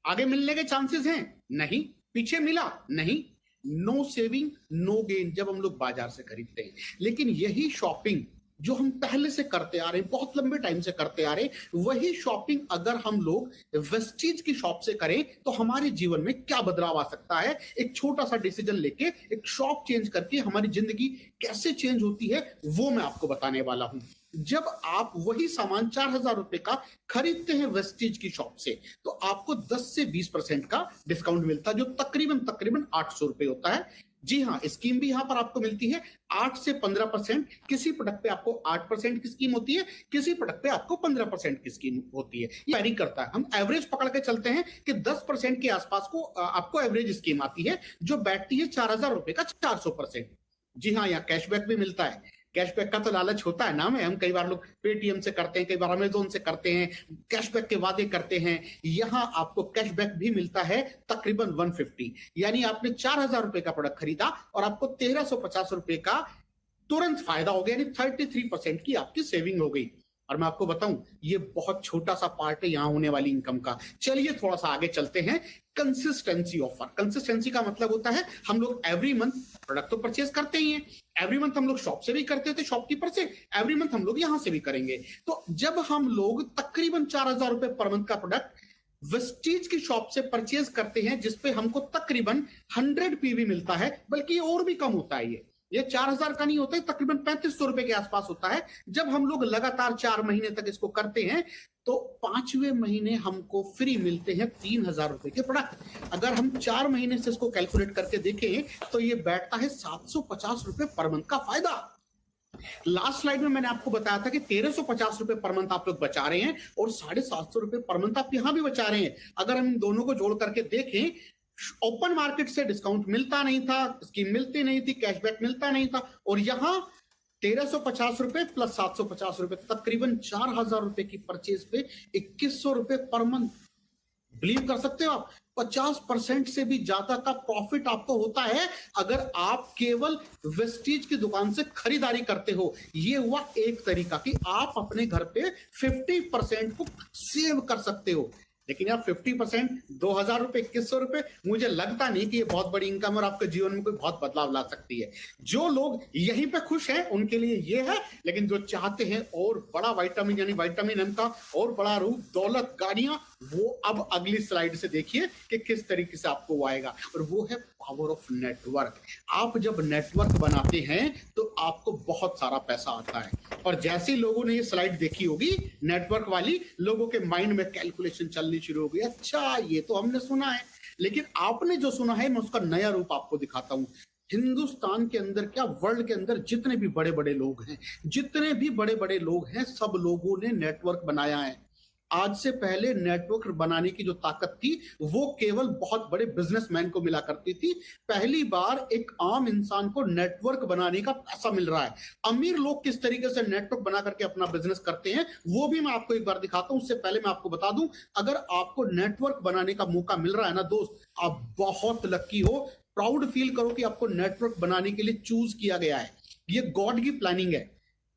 आगे मिलने के चांसेस हैं? नहीं। पीछे मिला? नहीं। नो सेविंग नो गेन जब हम लोग बाजार से खरीदते हैं। लेकिन यही शॉपिंग जो हम पहले से करते आ रहे हैं, बहुत लंबे टाइम से करते आ रहे हैं, वही शॉपिंग अगर हम लोग वेस्टीज की शॉप से करें तो हमारे जीवन में क्या बदलाव आ सकता है। एक छोटा सा डिसीजन लेके एक शॉप चेंज करके हमारी जिंदगी कैसे चेंज होती है वो मैं आपको बताने वाला हूं। जब आप वही सामान 4,000 रुपए का खरीदते हैं वेस्टीज की शॉप से, तो आपको 10 से 20% का डिस्काउंट मिलता है, जो तकरीबन 800 रुपए होता है। जी हाँ, स्कीम भी यहां पर आपको मिलती है 8 से 15%। किसी प्रोडक्ट पे आपको 8% की स्कीम होती है, किसी प्रोडक्ट पे आपको 15% की स्कीम होती है। ये वेरी करता है। हम एवरेज पकड़ के चलते हैं कि 10% के आसपास को आपको एवरेज स्कीम आती है, जो बैठती है 4,000 रुपए का 400%। जी हाँ, यहाँ कैशबैक भी मिलता है। कैशबैक का तो लालच होता है ना, हम कई बार लोग पेटीएम से करते हैं, कई बार अमेजोन से करते हैं, कैशबैक के वादे करते हैं। यहां आपको कैशबैक भी मिलता है तकरीबन 150, यानी आपने 4,000 रुपए का प्रोडक्ट खरीदा और आपको 1,350 रुपए का तुरंत फायदा हो गया, यानी 33% की आपकी सेविंग हो गई। और मैं आपको बताऊं, ये बहुत छोटा सा पार्ट है यहां होने वाली इनकम का। चलिए थोड़ा सा आगे चलते हैं। कंसिस्टेंसी ऑफर, कंसिस्टेंसी का मतलब होता है हम लोग एवरी मंथ प्रोडक्ट तो परचेज करते ही हैं, एवरी मंथ हम लोग शॉप से भी करते थे, शॉपकीपर से, एवरी मंथ हम लोग यहां से भी करेंगे। तो जब हम लोग तकरीबन 4,000 रुपए पर मंथ का प्रोडक्ट वेस्टीज की शॉप से परचेज करते हैं, जिसपे हमको तकरीबन 100 पीवी मिलता है, बल्कि ये और भी कम होता है, ये 4,000 का नहीं होता है, तकरीबन 3,500 रुपए के आसपास होता है। जब हम लोग लगातार 4 महीने तक इसको करते हैं तो 5वें महीने हमको फ्री मिलते हैं 3,000 रुपए के प्रोडक्ट। अगर हम 4 महीने से इसको कैलकुलेट करके देखें तो ये बैठता है 750 रुपए पर मंथ का फायदा। लास्ट स्लाइड में मैंने आपको बताया था कि 1,350 रुपए पर मंथ आप लोग बचा रहे हैं और 750 रुपए पर मंथ आप यहां भी बचा रहे हैं। अगर हम दोनों को जोड़ करके देखें, ओपन मार्केट से डिस्काउंट मिलता नहीं था, स्कीम मिलती नहीं थी, कैशबैक मिलता नहीं था, और यहां 1,350 रुपए प्लस 750 रुपए, तकरीबन 4,000 रुपए की परचेज पे 2,100 रुपए पर मंथ। बिलीव कर सकते हो आप, 50% से भी ज्यादा का प्रॉफिट आपको होता है अगर आप केवल वेस्टीज की दुकान से खरीदारी करते हो। ये हुआ एक तरीका कि आप अपने घर पे 50% को सेव कर सकते हो। लेकिन यार 50%, 2,000 रुपए, 2,100 रुपए, मुझे लगता नहीं कि ये बहुत बड़ी इनकम और आपके जीवन में कोई बहुत बदलाव ला सकती है। जो लोग यहीं पे खुश हैं उनके लिए ये है, लेकिन जो चाहते हैं और बड़ा विटामिन, यानी विटामिन एम का और बड़ा रूप, दौलत, गाड़ियां, वो अब अगली स्लाइड से देखिए कि किस तरीके से आपको वो आएगा, और वो है पावर ऑफ नेटवर्क। आप जब नेटवर्क बनाते हैं तो आपको बहुत सारा पैसा आता है, और जैसे लोगों ने ये स्लाइड देखी होगी नेटवर्क वाली, लोगों के माइंड में कैलकुलेशन चलनी शुरू हो गई। अच्छा, ये तो हमने सुना है, लेकिन आपने जो सुना है मैं उसका नया रूप आपको दिखाता हूं। हिंदुस्तान के अंदर क्या, वर्ल्ड के अंदर जितने भी बड़े बड़े लोग हैं, जितने भी बड़े बड़े लोग हैं, सब लोगों ने नेटवर्क बनाया है। आज से पहले नेटवर्क बनाने की जो ताकत थी वो केवल बहुत बड़े बिजनेसमैन को मिला करती थी। पहली बार एक आम इंसान को नेटवर्क बनाने का पैसा मिल रहा है। अमीर लोग किस तरीके से नेटवर्क बना करके अपना बिजनेस करते हैं वो भी मैं आपको एक बार दिखाता हूं। उससे पहले मैं आपको बता दूं, अगर आपको नेटवर्क बनाने का मौका मिल रहा है ना दोस्त, आप बहुत लकी हो। प्राउड फील करो कि आपको नेटवर्क बनाने के लिए चूज किया गया है। ये गॉड की प्लानिंग है।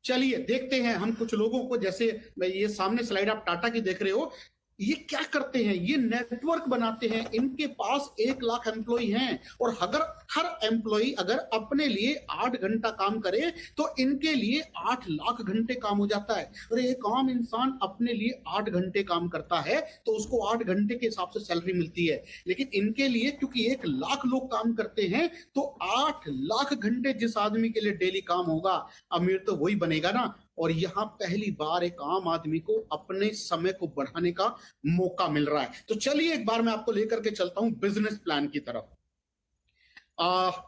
चलिए देखते हैं हम कुछ लोगों को, जैसे ये सामने स्लाइड आप टाटा की देख रहे हो, ये क्या करते हैं, ये नेटवर्क बनाते हैं। इनके पास 1 लाख एम्प्लॉय हैं, और अगर हर एम्प्लॉय अगर अपने लिए 8 घंटा काम करे तो इनके लिए 8 लाख घंटे काम हो जाता है। और एक आम इंसान अपने लिए 8 घंटे काम करता है तो उसको 8 घंटे के हिसाब से सैलरी मिलती है, लेकिन इनके लिए क्योंकि 1 लाख लोग काम करते हैं तो 8 लाख घंटे जिस आदमी के लिए डेली काम होगा, अमीर तो वही बनेगा ना। और यहां पहली बार एक आम आदमी को अपने समय को बढ़ाने का मौका मिल रहा है। तो चलिए एक बार मैं आपको लेकर के चलता हूं बिजनेस प्लान की तरफ।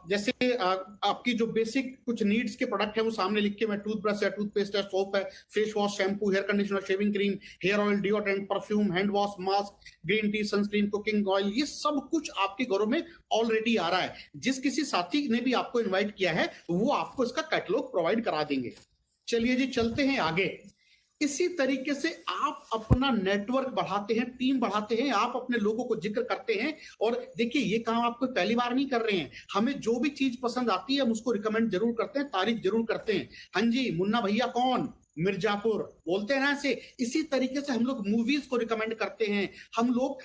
जैसे आपकी जो बेसिक कुछ नीड्स के प्रोडक्ट है वो सामने लिख के, मैं टूथब्रश है, टूथपेस्ट है, सोप है, face wash, shampoo, hair conditioner, shaving cream, hair oil, deodorant, perfume, hand wash, mask, green tea, sunscreen, cooking oil, ये सब कुछ आपके घरों में ऑलरेडी आ रहा है। जिस किसी साथी ने भी आपको इन्वाइट किया है वो आपको इसका कैटलॉग प्रोवाइड करा देंगे। चलिए जी चलते हैं आगे। इसी तरीके से आप अपना नेटवर्क बढ़ाते हैं, टीम बढ़ाते हैं, आप अपने लोगों को जिक्र करते हैं। और देखिए ये काम आप कोई पहली बार नहीं कर रहे हैं। हमें जो भी चीज पसंद आती है हम उसको रिकमेंड जरूर करते हैं, तारीफ जरूर करते हैं। हाँ जी, मुन्ना भैया कौन, मिर्जापुर बोलते हैं ना ऐसे। इसी तरीके से हम लोग मूवीज को रिकमेंड करते हैं, हम लोग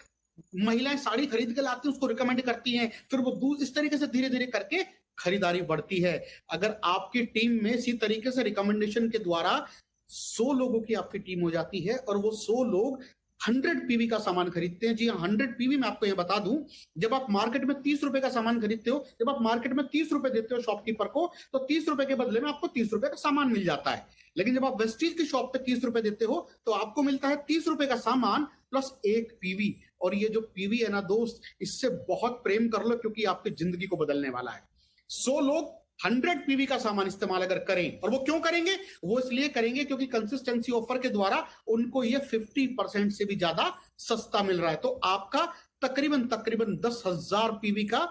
महिलाएं साड़ी खरीद के लाती हैं उसको रिकमेंड करती हैं, फिर वो इस तरीके से धीरे धीरे करके खरीदारी बढ़ती है। अगर आपकी टीम में इसी तरीके से रिकमेंडेशन के द्वारा 100 लोगों की आपकी टीम हो जाती है और वो 100 लोग 100 पीवी का सामान खरीदते हैं। जी हाँ, 100 पीवी मैं आपको ये बता दूं, जब आप मार्केट में 30 रुपए का सामान खरीदते हो, जब आप मार्केट में 30 रुपए देते हो शॉपकीपर को, तो 30 रुपए के बदले में आपको 30 रुपए का सामान मिल जाता है। लेकिन जब आप वेस्टीज की शॉप पे 30 रुपए देते हो तो आपको मिलता है 30 रुपए का सामान प्लस 1 पीवी। और ये जो पीवी है ना दोस्त, इससे बहुत प्रेम कर लो क्योंकि आपकी जिंदगी को बदलने वाला है। 100 लोग 100 पीवी का सामान इस्तेमाल अगर करें, और वो क्यों करेंगे, वो इसलिए करेंगे क्योंकि कंसिस्टेंसी ऑफर के द्वारा उनको ये 50% से भी ज्यादा सस्ता मिल रहा है। तो आपका तकरीबन 10,000 पीवी का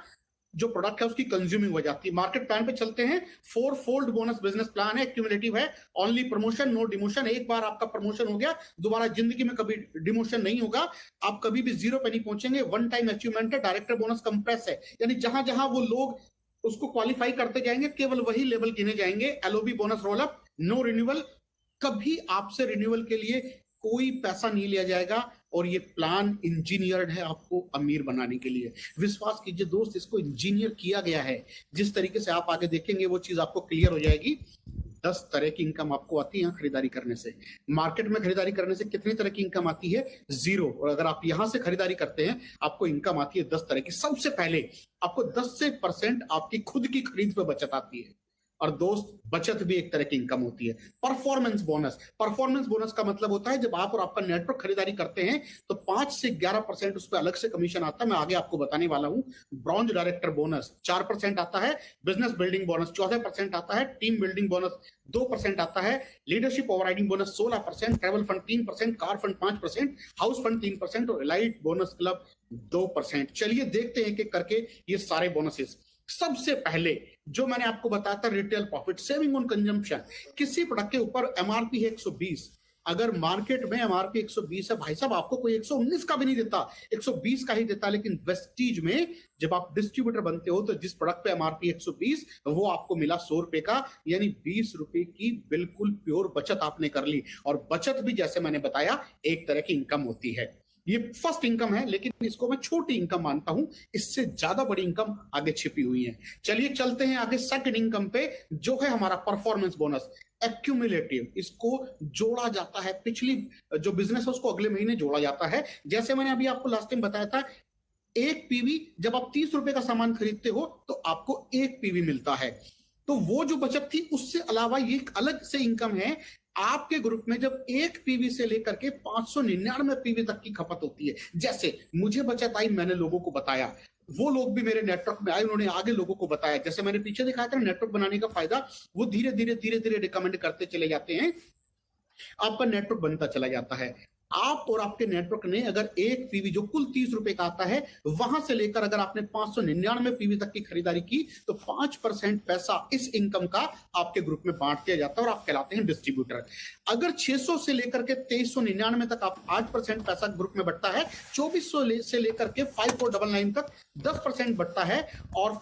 जो प्रोडक्ट है उसकी कंज्यूमिंग हो जाती है। मार्केट प्लान पे चलते हैं, 4 फोल्ड बोनस बिजनेस प्लान है, क्यूमुलेटिव है, ओनली प्रमोशन नो डिमोशन। एक बार आपका प्रमोशन हो गया, दोबारा जिंदगी में कभी डिमोशन नहीं होगा, आप कभी भी 0 पे नहीं पहुंचेंगे। वन टाइम अचीवमेंट है, डायरेक्टर बोनस कंप्रेस है, यानी जहां जहां वो लोग उसको क्वालिफाई करते जाएंगे केवल वही लेवल गिने जाएंगे। LOB bonus roll up, no renewal, कभी आपसे रिन्यूअल के लिए कोई पैसा नहीं लिया जाएगा। और ये प्लान इंजीनियर्ड है आपको अमीर बनाने के लिए। विश्वास कीजिए दोस्त, इसको इंजीनियर किया गया है। जिस तरीके से आप आगे देखेंगे वो चीज आपको क्लियर हो जाएगी। 10 तरह की इनकम आपको आती है यहाँ खरीदारी करने से। मार्केट में खरीदारी करने से कितनी तरह की इनकम आती है? 0। और अगर आप यहां से खरीदारी करते हैं आपको इनकम आती है 10 तरह की। सबसे पहले आपको 10% आपकी खुद की खरीद पे बचत आती है। और दोस्त, बचत भी एक तरह की इनकम होती है। परफॉर्मेंस बोनस, परफॉर्मेंस बोनस का मतलब होता है जब आप और आपका नेटवर्क खरीदारी करते हैं तो 5 से 11% उस पर अलग से कमीशन आता है, मैं आगे आपको बताने वाला हूं। ब्रॉन्ज डायरेक्टर बोनस 4% आता है, बिजनेस बिल्डिंग बोनस 14% आता है, टीम बिल्डिंग बोनस 2% आता है, leadership overriding bonus 16%, travel fund 3%, car fund 5%, house fund 3% और एलाइट बोनस क्लब 2%। चलिए देखते हैं कि करके ये सारे बोनसेस। सबसे पहले जो मैंने आपको बताया था, retail profit, saving on consumption. किसी प्रोडक्ट के ऊपर एमआरपी है 120, अगर मार्केट में एमआरपी 120 है, भाई साहब आपको कोई 119 का भी नहीं देता, 120 का ही देता। लेकिन वेस्टीज में जब आप डिस्ट्रीब्यूटर बनते हो तो जिस प्रोडक्ट पे एमआरपी 120 वो आपको मिला 100 रुपए का, यानी 20 रुपए की बिल्कुल प्योर बचत आपने कर ली। और बचत भी जैसे मैंने बताया एक तरह की इनकम होती है। ये फर्स्ट इनकम है, लेकिन इसको मैं छोटी इनकम मानता हूं, इससे ज्यादा बड़ी इनकम आगे छिपी हुई है। चलिए चलते हैं आगे सेकंड इनकम पे, जो है हमारा परफॉर्मेंस बोनस, एक्यूमुलेटिव। इसको जोड़ा जाता है, पिछली जो बिजनेस है उसको अगले महीने जोड़ा जाता है। जैसे मैंने अभी आपको लास्ट टाइम बताया था, 1 पीवी, जब आप 30 रुपए का सामान खरीदते हो तो आपको 1 पीवी मिलता है। तो वो जो बचत थी उससे अलावा ये एक अलग से इनकम है। आपके ग्रुप में जब 1 पीवी से लेकर के 599 पीवी तक की खपत होती है, जैसे मुझे बचत आई, मैंने लोगों को बताया, वो लोग भी मेरे नेटवर्क में आए, उन्होंने आगे लोगों को बताया। जैसे मैंने पीछे दिखाया था नेटवर्क बनाने का फायदा, वो धीरे धीरे रिकमेंड करते चले जाते हैं, आपका नेटवर्क बनता चला जाता है। आप और आपके नेटवर्क ने अगर 1 पीवी जो कुल 30 रुपए का आता है, वहां से लेकर अगर आपने 599 पीवी तक की खरीदारी की तो 5% पैसा इस इनकम का आपके ग्रुप में बांट दिया जाता है और आप कहलाते हैं डिस्ट्रीब्यूटर। अगर 600 से लेकर के 2399 तक आप 8% पैसा ग्रुप में बढ़ता है, 2400 से लेकर के 5499 तक 10% बढ़ता है, और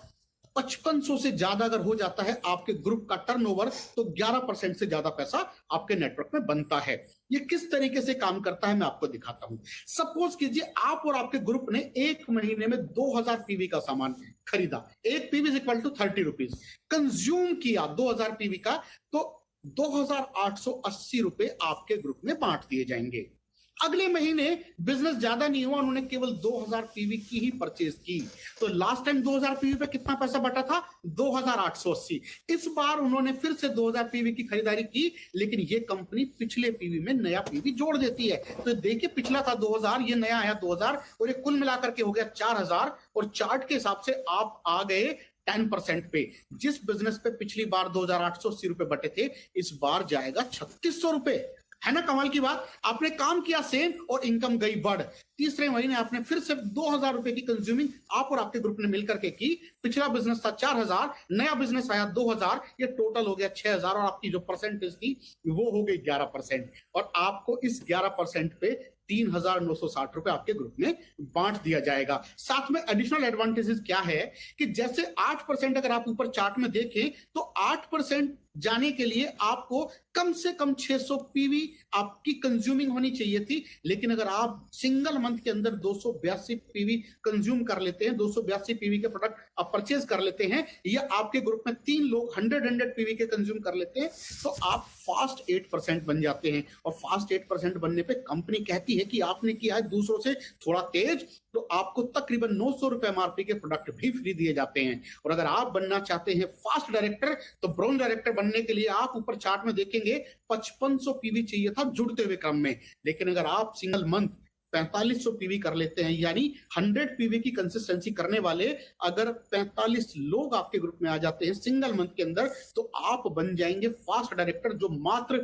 5500 से ज्यादा अगर हो जाता है आपके ग्रुप का टर्नओवर तो 11% से ज्यादा पैसा आपके नेटवर्क में बनता है। ये किस तरीके से काम करता है मैं आपको दिखाता हूं। सपोज कीजिए आप और आपके ग्रुप ने 1 महीने में 2000 पीवी का सामान खरीदा, 1 PV equal to 30 rupees, consume किया 2000 पीवी का, तो 2880 रुपए आपके ग्रुप में बांट दिए जाएंगे। अगले महीने बिजनेस ज्यादा नहीं हुआ, उन्होंने केवल 2000 पीवी की ही परचेज की, तो लास्ट टाइम 2000 पीवी पे कितना पैसा बटा था? 2880। इस बार उन्होंने फिर से 2000 पीवी की खरीदारी की, लेकिन ये कंपनी पिछले पीवी में नया पीवी जोड़ देती है। तो देखिए, पिछला था 2000, ये नया आया 2000, और ये कुल मिलाकर के हो गया 4000। और चार्ट के हिसाब से आप आ गए 10% पे। जिस बिजनेस पे पिछली बार 2880 रुपए बटे थे, इस बार जाएगा 3600 रुपए। है ना कमाल की बात? आपने काम किया सेम और इनकम गई बढ़। तीसरे महीने आपने फिर से 2000 रुपए की कंज्यूमिंग आप और आपके ग्रुप ने मिलकर के की। पिछला बिजनेस था 4000, नया बिजनेस आया 2000, ये टोटल हो गया 6000, और आपकी जो परसेंटेज थी वो हो गई 11%। और आपको इस 11% पे 3960 रुपए आपके ग्रुप में बांट दिया जाएगा। साथ में एडिशनल एडवांटेजेस क्या है कि जैसे 8% अगर आप ऊपर चार्ट में देखें तो 8% जाने के लिए आपको कम से कम 600 पीवी आपकी कंज्यूमिंग होनी चाहिए थी। लेकिन अगर आप सिंगल मंथ के अंदर 282 पीवी कंज्यूम कर लेते हैं, 282 पीवी के प्रोडक्ट आप परचेज कर लेते हैं, या आपके ग्रुप में 3 लोग 100 पीवी के कंज्यूम कर लेते हैं, तो आप फास्ट 8% बन जाते हैं। और फास्ट 8% बनने पे कंपनी कहती है कि आपने किया है दूसरों से थोड़ा तेज, तो आपको तकरीबन 900 रुपए एमआरपी के प्रोडक्ट भी फ्री दिए जाते हैं। और अगर आप बनना चाहते हैं फास्ट डायरेक्टर, तो ब्रॉन्ज डायरेक्टर बनने के लिए आप ऊपर चार्ट में देखेंगे 5500 पीवी चाहिए था जुड़ते हुए क्रम में। लेकिन अगर आप सिंगल मंथ 4500 पीवी कर लेते हैं, यानी 100 पीवी की कंसिस्टेंसी करने वाले अगर 45 लोग आपके ग्रुप में आ जाते हैं सिंगल मंथ के अंदर, तो आप बन जाएंगे फास्ट डायरेक्टर, जो मात्र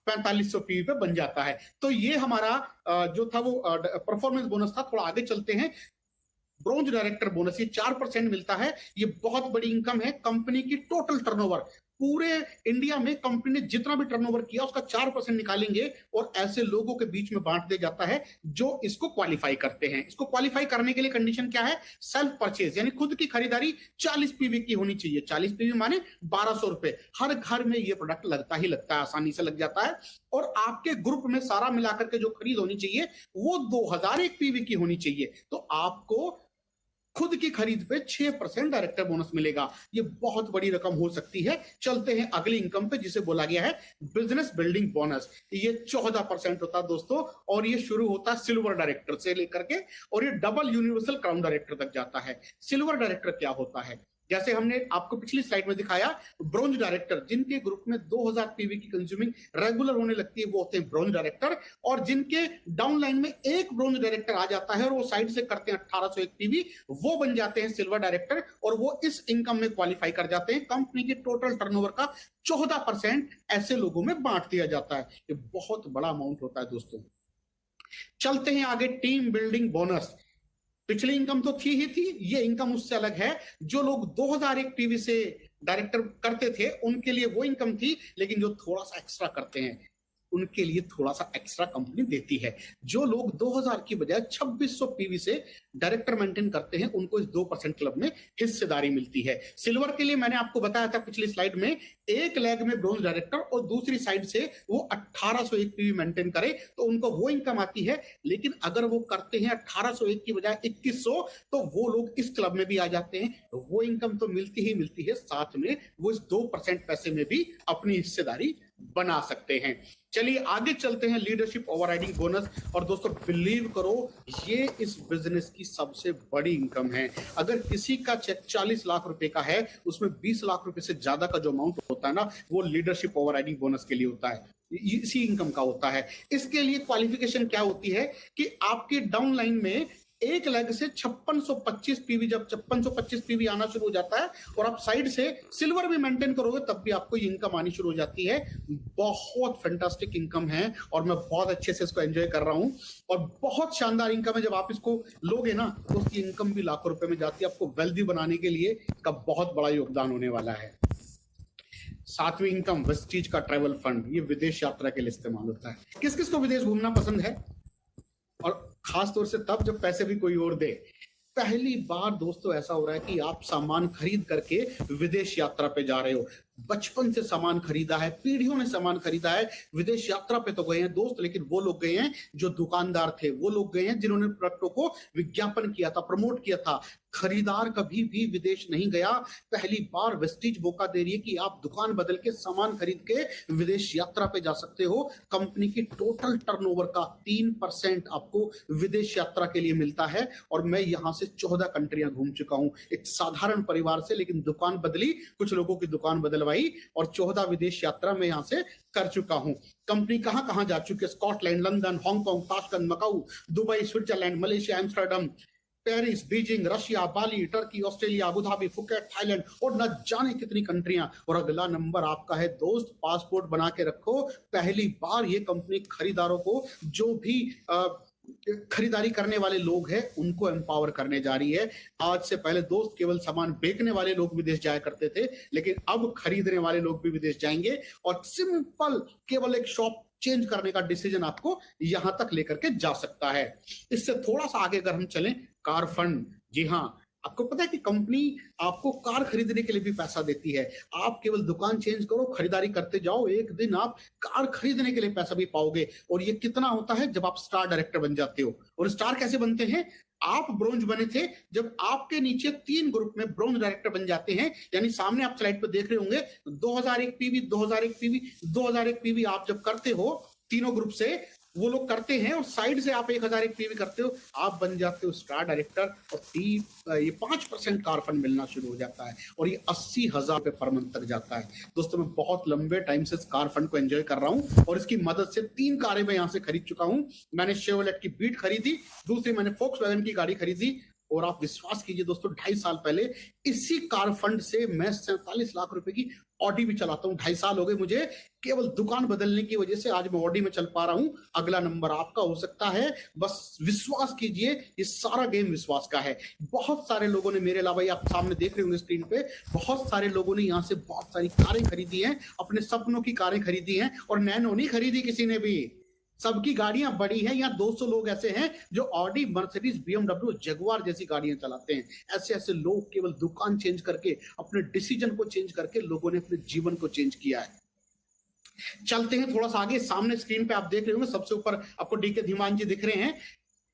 4500 पीवी पे बन जाता है। तो ये हमारा जो था वो परफॉर्मेंस बोनस था। थोड़ा आगे चलते हैं। ब्रोंज डायरेक्टर बोनस ये 4% मिलता है। ये बहुत बड़ी इनकम है। कंपनी की टोटल टर्नओवर, पूरे इंडिया में कंपनी ने जितना भी टर्नओवर किया उसका 4% निकालेंगे और ऐसे लोगों के बीच में बांट दिया जाता है जो इसको क्वालिफाई करते हैं। इसको क्वालिफाई करने के लिए कंडीशन क्या है? सेल्फ परचेज, यानी खुद की खरीदारी 40 पीवी की होनी चाहिए। 40 पीवी माने 1200 रुपए। हर घर में ये प्रोडक्ट लगता ही लगता है, आसानी से लग जाता है। और आपके ग्रुप में सारा मिलाकर के जो खरीद होनी चाहिए वो 2001 पीवी की होनी चाहिए। तो आपको खुद की खरीद पे 6% डायरेक्टर बोनस मिलेगा। ये बहुत बड़ी रकम हो सकती है। चलते हैं अगली इनकम पे जिसे बोला गया है बिजनेस बिल्डिंग बोनस। ये 14% होता है दोस्तों, और ये शुरू होता है सिल्वर डायरेक्टर से लेकर के और ये डबल यूनिवर्सल क्राउन डायरेक्टर तक जाता है। सिल्वर डायरेक्टर क्या होता है? जैसे हमने आपको पिछली स्लाइड में दिखाया, ब्रोंज डायरेक्टर जिनके ग्रुप में 2000 पीवी की कंज्यूमिंग रेगुलर होने लगती है वो होते हैं ब्रोंज डायरेक्टर। और जिनके डाउनलाइन में एक ब्रोंज डायरेक्टर आ जाता है और वो साइड से करते हैं 1801 पीवी, वो बन जाते हैं सिल्वर डायरेक्टर और वो इस इनकम में क्वालिफाई कर जाते हैं। कंपनी के टोटल टर्नओवर का 14% ऐसे लोगों में बांट दिया जाता है। ये बहुत बड़ा अमाउंट होता है दोस्तों। चलते हैं आगे, टीम बिल्डिंग बोनस। पिछली इनकम तो थी ही थी, ये इनकम उससे अलग है। जो लोग 2001 पीवी से डायरेक्टर करते थे उनके लिए वो इनकम थी, लेकिन जो थोड़ा सा एक्स्ट्रा करते हैं उनके लिए थोड़ा सा एक्स्ट्रा कंपनी देती है। जो लोग 2000 की बजाय 2600 पीवी से डायरेक्टर मेंटेन करते हैं उनको इस 2% क्लब में हिस्सेदारी मिलती है। सिल्वर के लिए मैंने आपको बताया था पिछली स्लाइड में, एक लेग में ब्रोंज डायरेक्टर और दूसरी साइड से वो 1801 पीवी मेंटेन करे तो उनको वो इनकम आती है। लेकिन अगर वो करते हैं 1801 की बजाय 2100 तो वो लोग इस क्लब में भी आ जाते हैं। तो वो इनकम तो मिलती ही मिलती है, साथ में वो इस 2% पैसे में भी अपनी हिस्सेदारी बना सकते हैं। चलिए आगे चलते हैं, लीडरशिप ओवरराइडिंग बोनस। और दोस्तों बिलीव करो ये इस बिजनेस की सबसे बड़ी इनकम है। अगर किसी का चेक 40 लाख रुपए का है उसमें 20 लाख रुपए से ज्यादा का जो अमाउंट होता है ना वो लीडरशिप ओवरराइडिंग बोनस के लिए होता है, इसी इनकम का होता है। इसके लिए क्वालिफिकेशन क्या होती है कि आपके डाउनलाइन में एक लेग से 5625 पीवी, जब 5625 पीवी आना शुरू हो जाता है और आप साइड से सिल्वर भी मेंटेन करोगे तब भी आपको ये इनकम आनी शुरू हो जाती है। बहुत फैंटास्टिक इनकम है और मैं बहुत अच्छे से इसको एंजॉय कर रहा हूं और बहुत शानदार इनकम है। जब आप इसको लोगे ना तो उसकी इनकम भी लाखों रुपए में जाती है। आपको वेल्दी बनाने के लिए इसका बहुत बड़ा योगदान होने वाला है। 7वीं इनकम, वेस्टीज का ट्रैवल फंड। ये विदेश यात्रा के लिए इस्तेमाल होता है। किस किस को विदेश घूमना पसंद है? और खास तौर से तब जब पैसे भी कोई और दे। पहली बार दोस्तों ऐसा हो रहा है कि आप सामान खरीद करके विदेश यात्रा पे जा रहे हो। बचपन से सामान खरीदा है, पीढ़ियों में सामान खरीदा है, विदेश यात्रा पे तो गए हैं दोस्त, लेकिन वो लोग गए हैं जो दुकानदार थे, वो लोग गए हैं जिन्होंने प्रोडक्टों को विज्ञापन किया था, प्रमोट किया था। खरीदार कभी भी विदेश नहीं गया। पहली बार वेस्टीज मौका दे रही है कि आप दुकान बदल के सामान खरीद के विदेश यात्रा पे जा सकते हो। कंपनी की टोटल टर्नओवर का 3% आपको विदेश यात्रा के लिए मिलता है। और मैं यहां से 14 कंट्रियां घूम चुका हूं एक साधारण परिवार से, लेकिन दुकान बदली, कुछ लोगों की दुकान बदलवाई और 14 विदेश यात्रा में यहां से कर चुका हूं। कंपनी कहां कहां जा चुकी है? Scotland, London, Hong Kong, Tashkent, Macau, Dubai, Switzerland, Malaysia, Amsterdam, Paris, Beijing, Russia, Bali, Turkey, Australia, Abu Dhabi, Phuket, Thailand और न जाने कितनी कंट्रियां। और अगला नंबर आपका है दोस्त, पासपोर्ट बना के रखो। पहली बार ये कंपनी खरीदारों को, जो भी खरीदारी करने वाले लोग हैं उनको एम्पावर करने जा रही है। आज से पहले दोस्त केवल सामान बेचने वाले लोग विदेश जाया करते थे, लेकिन अब खरीदने वाले लोग भी विदेश जाएंगे। और सिंपल केवल एक शॉप चेंज करने का डिसीजन आपको यहां तक लेकर के जा सकता है। इससे थोड़ा सा आगे अगर हम चलें, कार फंड। जी हाँ, आपको पता है कि कंपनी आपको कार खरीदने के लिए भी पैसा देती है। आप केवल दुकान चेंज करो, खरीदारी करते जाओ, एक दिन आप कार खरीदने के लिए पैसा भी पाओगे। और ये कितना होता है जब आप स्टार डायरेक्टर बन जाते हो। और स्टार कैसे बनते हैं? आप ब्रोंज बने थे, जब आपके नीचे 3 ग्रुप में ब्रोंज डायरेक्टर बन जाते हैं, यानी सामने आप स्लाइड पर देख रहे होंगे 2001 पीवी, 2001 पीवी, 2001 पीवी आप जब करते हो तीनों ग्रुप से, वो लोग करते हैं और साइड से आप 1001 पीवी करते हो, आप बन जाते हो स्टार डायरेक्टर। और ये 5% कार फंड मिलना शुरू हो जाता है और ये 80,000 रुपए पर मंथ तक जाता है। दोस्तों मैं बहुत लंबे टाइम से इस कार फंड को एंजॉय कर रहा हूं और इसकी मदद से 3 कारें मैं यहां से खरीद चुका हूं। मैंने शेवलेट की बीट खरीदी, दूसरी मैंने फोक्सवैगन की गाड़ी खरीदी, और आप विश्वास कीजिए दोस्तों, 2.5 साल पहले इसी कार फंड से मैं 47 लाख रुपए की ऑडी भी चलाता हूं। 2.5 साल हो गए मुझे, केवल दुकान बदलने की वजह से आज मैं ऑडी में चल पा रहा हूं। अगला नंबर आपका हो सकता है, बस विश्वास कीजिए, ये सारा गेम विश्वास का है। बहुत सारे लोगों ने, मेरे अलावा, आप सामने देख रहे होंगे स्क्रीन पे, बहुत सारे लोगों ने यहाँ से बहुत सारी कारें खरीदी हैं, अपने सपनों की कारें खरीदी हैं, और नैनो नहीं खरीदी किसी ने भी, सबकी गाड़ियां बड़ी हैं। यहाँ 200 लोग ऐसे हैं जो ऑडी, मर्सिडीज, BMW, जगुआर जैसी गाड़ियां चलाते हैं। ऐसे ऐसे लोग केवल दुकान चेंज करके, अपने डिसीजन को चेंज करके, लोगों ने अपने जीवन को चेंज किया है। चलते हैं थोड़ा सा आगे। सामने स्क्रीन पे आप देख रहे होंगे, सबसे ऊपर आपको डीके धीमान जी दिख रहे हैं।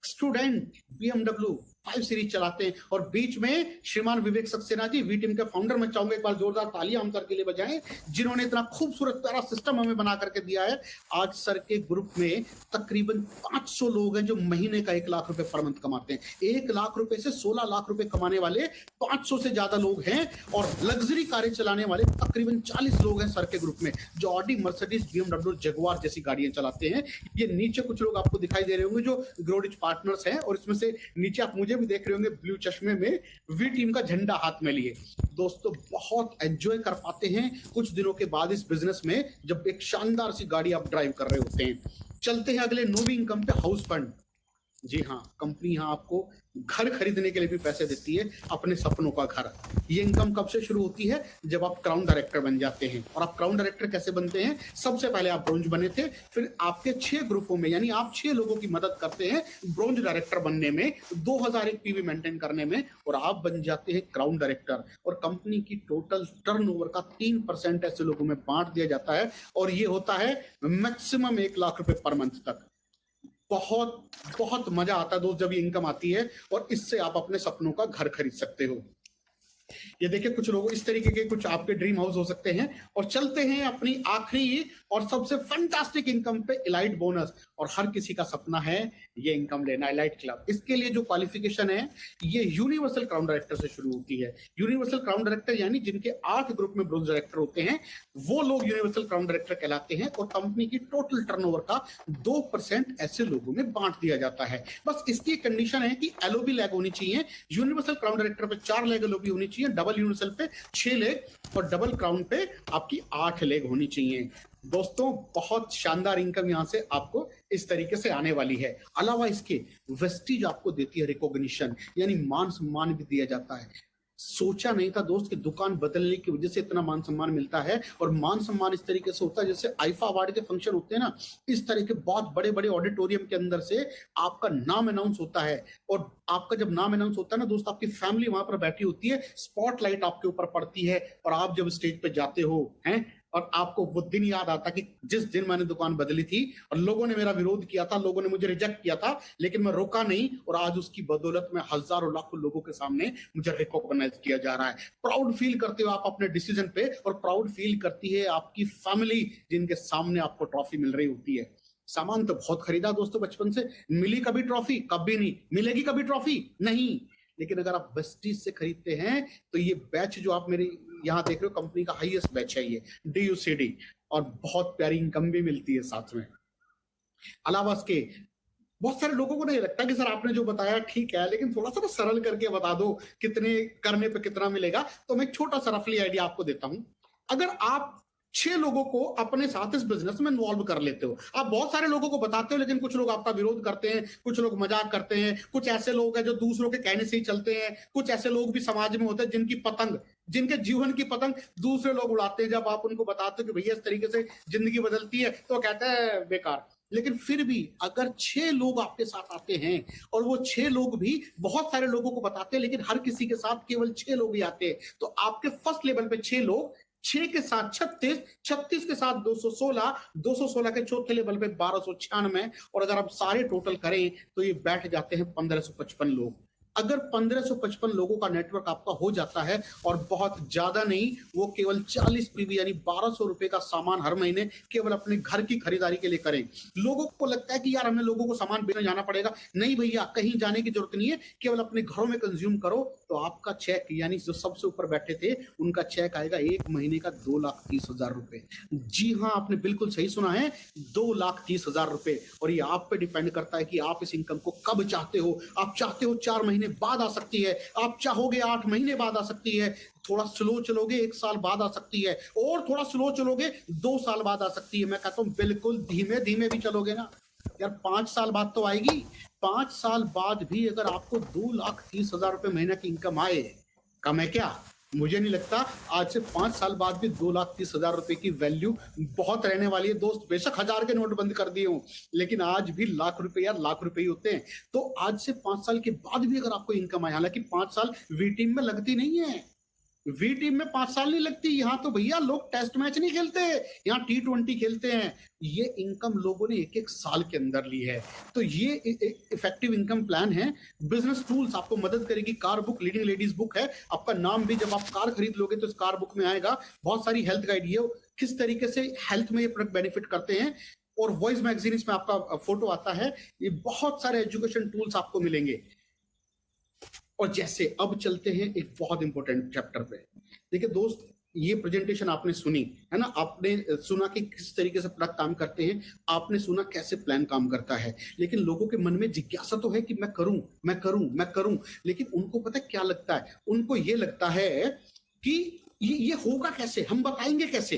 स्टूडेंट BMW 5 सीरीज चलाते हैं, और बीच में श्रीमान विवेक सक्सेना जी, वी टीम के फाउंडर। मैं चाहूंगा एक बार जोरदार तालियां हम सर के लिए बजाएं, जिन्होंने इतना खूबसूरत प्यारा सिस्टम हमें बना करके दिया है। आज सर के ग्रुप में तकरीबन 500 लोग हैं जो महीने का 1 लाख रुपए पर मंथ कमाते हैं। 1 लाख रुपए से 16 लाख रुपए कमाने वाले 500 से ज्यादा लोग हैं, और लग्जरी कारें चलाने वाले तकरीबन 40 लोग हैं सर के ग्रुप में, जो ऑडी, मर्सिडीज, BMW, जगुआर जैसी गाड़ियां चलाते हैं। ये नीचे कुछ लोग आपको दिखाई दे रहे होंगे जो ग्रोडिच पार्टनर्स हैं, और इसमें से नीचे आप मुझे भी देख रहे होंगे ब्लू चश्मे में, वी टीम का झंडा हाथ में लिए। दोस्तों बहुत एंजॉय कर पाते हैं कुछ दिनों के बाद इस बिजनेस में, जब एक शानदार सी गाड़ी आप ड्राइव कर रहे होते हैं। चलते हैं अगले नोवी इनकम पे, हाउस फंड। जी हाँ, कंपनी यहाँ आपको घर खरीदने के लिए भी पैसे देती है, अपने सपनों का घर। ये इनकम कब से शुरू होती है? जब आप क्राउन डायरेक्टर बन जाते हैं। और आप क्राउन डायरेक्टर कैसे बनते हैं? सबसे पहले आप ब्रोंज बने थे, फिर आपके 6 ग्रुपों में, यानी आप 6 लोगों की मदद करते हैं ब्रोंज डायरेक्टर बनने में, 2001 पीवी मेंटेन करने में, और आप बन जाते हैं क्राउन डायरेक्टर। और कंपनी की टोटल टर्नओवर का 3% ऐसे लोगों में बांट दिया जाता है, और ये होता है मैक्सिमम 1 लाख रुपए पर मंथ तक। बहुत बहुत मजा आता है दोस्त जब ये इनकम आती है, और इससे आप अपने सपनों का घर खरीद सकते हो। ये देखिए, कुछ लोग इस तरीके के कुछ आपके ड्रीम हाउस हो सकते हैं। और चलते हैं अपनी आखिरी और सबसे फंटास्टिक इनकम पे, इलाइट बोनस। और हर किसी का सपना है ये इनकम लेना, इलाइट क्लब। इसके लिए जो क्वालिफिकेशन है, ये यूनिवर्सल क्राउन डायरेक्टर से शुरू होती है। यूनिवर्सल क्राउन डायरेक्टर यानी जिनके 8 ग्रुप में ब्रोंज डायरेक्टर होते हैं, वो लोग यूनिवर्सल क्राउन डायरेक्टर कहलाते हैं। और कंपनी की टोटल टर्नओवर का 2% ऐसे लोगों में बांट दिया जाता है। बस इसकी कंडीशन है कि एलओबी लैग होनी चाहिए। यूनिवर्सल क्राउन डायरेक्टर पे 4 लैग एलओबी होनी चाहिए, डबल यूनिवर्सल पे 6 लेग, और डबल क्राउन पे आपकी 8 लेग होनी चाहिए। दोस्तों बहुत शानदार इनकम यहां से आपको इस तरीके से आने वाली है। अलावा इसके वेस्टीज आपको देती है रिकॉग्निशन, यानी मान सम्मान भी दिया जाता है। सोचा नहीं था दोस्त कि दुकान बदलने की वजह से इतना मान सम्मान मिलता है। और मान सम्मान इस तरीके से होता है जैसे आईफा अवार्ड के फंक्शन होते हैं ना, इस तरह के बहुत बड़े बड़े ऑडिटोरियम के अंदर से आपका नाम अनाउंस होता है। और आपका जब नाम अनाउंस होता है ना दोस्त, आपकी फैमिली वहां पर बैठी होती है, स्पॉटलाइट आपके ऊपर पड़ती है, और आप जब स्टेज पे जाते हो हैं, और आपको वो दिन याद आता कि जिस दिन मैंने दुकान बदली थी और लोगों ने मेरा विरोध किया था, लोगों ने मुझे रिजेक्ट किया था, लेकिन मैं रोका नहीं, और आज उसकी बदौलत में हजारों लाखों लोगों के सामने मुझे रिकॉग्नाइज किया जा रहा है। प्राउड फील करते हो आप अपने डिसीजन पे, और प्राउड फील करती है आपकी फैमिली, जिनके सामने आपको ट्रॉफी मिल रही होती है। सामान तो बहुत खरीदा दोस्तों बचपन से, मिली कभी ट्रॉफी? कभी नहीं। मिलेगी कभी ट्रॉफी? नहीं। लेकिन अगर आप वेस्टीज से खरीदते हैं तो ये बैच जो आप मेरे यहाँ देख रहे हो, कंपनी का हाईएस्ट बैच है ये, DUCD, और बहुत प्यारी इनकम भी मिलती है साथ में। अलावा इसके बहुत सारे लोगों को नहीं लगता कि सर आपने जो बताया ठीक है, लेकिन थोड़ा सा सरल करके बता दो कितने करने पे कितना मिलेगा। तो मैं एक छोटा सा रफली आइडिया आपको देता हूं। अगर आप 6 लोगों को अपने साथ इस बिजनेस में इन्वॉल्व कर लेते हो, आप बहुत सारे लोगों को बताते हो, लेकिन कुछ लोग आपका विरोध करते हैं, कुछ लोग मजाक करते हैं, कुछ ऐसे लोग हैं जो दूसरों के कहने से ही चलते हैं, कुछ ऐसे लोग भी समाज में होते हैं जिनके जीवन की पतंग दूसरे लोग उड़ाते हैं। जब आप उनको बताते हो कि भैया इस तरीके से जिंदगी बदलती है, तो कहते हैं बेकार। लेकिन फिर भी अगर 6 लोग आपके साथ आते हैं, और वो 6 लोग भी बहुत सारे लोगों को बताते हैं, लेकिन हर किसी के साथ केवल 6 लोग ही आते हैं, तो आपके फर्स्ट लेवल पे 6 लोग, 6 के साथ 36, 36 के साथ 216, 216 के चौथे लेवल पे 1296, और अगर आप सारे टोटल करें तो ये बैठ जाते हैं 1555 लोग। अगर 1555 लोगों का नेटवर्क आपका हो जाता है, और बहुत ज्यादा नहीं, वो केवल 40 पीवी यानी 1200 रुपए का सामान हर महीने केवल अपने घर की खरीदारी के लिए करें। लोगों को लगता है कि यार हमें लोगों को सामान बेचने जाना पड़ेगा। नहीं भैया, कहीं जाने की जरूरत नहीं है, केवल अपने घरों में कंज्यूम करो, तो आपका चेक, यानी जो सबसे ऊपर बैठे थे उनका चेक आएगा 1 महीने का 2,30,000 रुपए। जी हाँ, आपने बिल्कुल सही सुना है, 2,30,000 रुपए। और ये आप पे डिपेंड करता है कि आप इस इनकम को कब चाहते हो। आप चाहते हो 4 महीने महीने बाद आ सकती है, आप चाहोगे 8 महीने बाद आ सकती है, थोड़ा स्लो चलोगे 1 साल बाद आ सकती है, और थोड़ा स्लो चलोगे 2 साल बाद आ सकती है। मैं कहता हूं बिल्कुल धीमे धीमे भी चलोगे ना यार 5 साल बाद तो आएगी। 5 साल बाद भी अगर आपको 2,30,000 रुपए महीने की इनकम आए, कम है क्या? मुझे नहीं लगता। आज से 5 साल बाद भी 2,30,000 रुपए की वैल्यू बहुत रहने वाली है दोस्त। बेशक 1000 के नोट बंद कर दिए हूं, लेकिन आज भी लाख रुपए यार लाख रुपए ही होते हैं। तो आज से 5 साल के बाद भी अगर आपको इनकम आए, हालांकि 5 साल वी टीम में लगती नहीं है, वी टीम में 5 साल नहीं लगती। यहां तो भैया लोग टेस्ट मैच नहीं खेलते, यहाँ T20 खेलते हैं। ये इनकम लोगों ने 1-1 साल के अंदर ली है। तो ये इफेक्टिव इनकम प्लान है। बिजनेस टूल्स आपको मदद करेगी। Car book leading ladies book है, आपका नाम भी जब आप कार खरीद लोगे तो इस कार बुक में आएगा। बहुत सारी हेल्थ गाइड, ये किस तरीके से हेल्थ में ये प्रोडक्ट बेनिफिट करते हैं, और वॉइस मैगजीन इसमें आपका फोटो आता है। ये बहुत सारे एजुकेशन टूल्स आपको मिलेंगे। और जैसे अब चलते हैं एक बहुत इंपॉर्टेंट चैप्टर पे। देखिए दोस्त, ये प्रेजेंटेशन आपने सुनी है ना, आपने सुना कि किस तरीके से प्रोडक्ट काम करते हैं, आपने सुना कैसे प्लान काम करता है, लेकिन लोगों के मन में जिज्ञासा तो है कि मैं करूं मैं करूं मैं करूं। लेकिन उनको पता है क्या लगता है? उनको ये लगता है कि ये होगा कैसे, हम बताएंगे कैसे।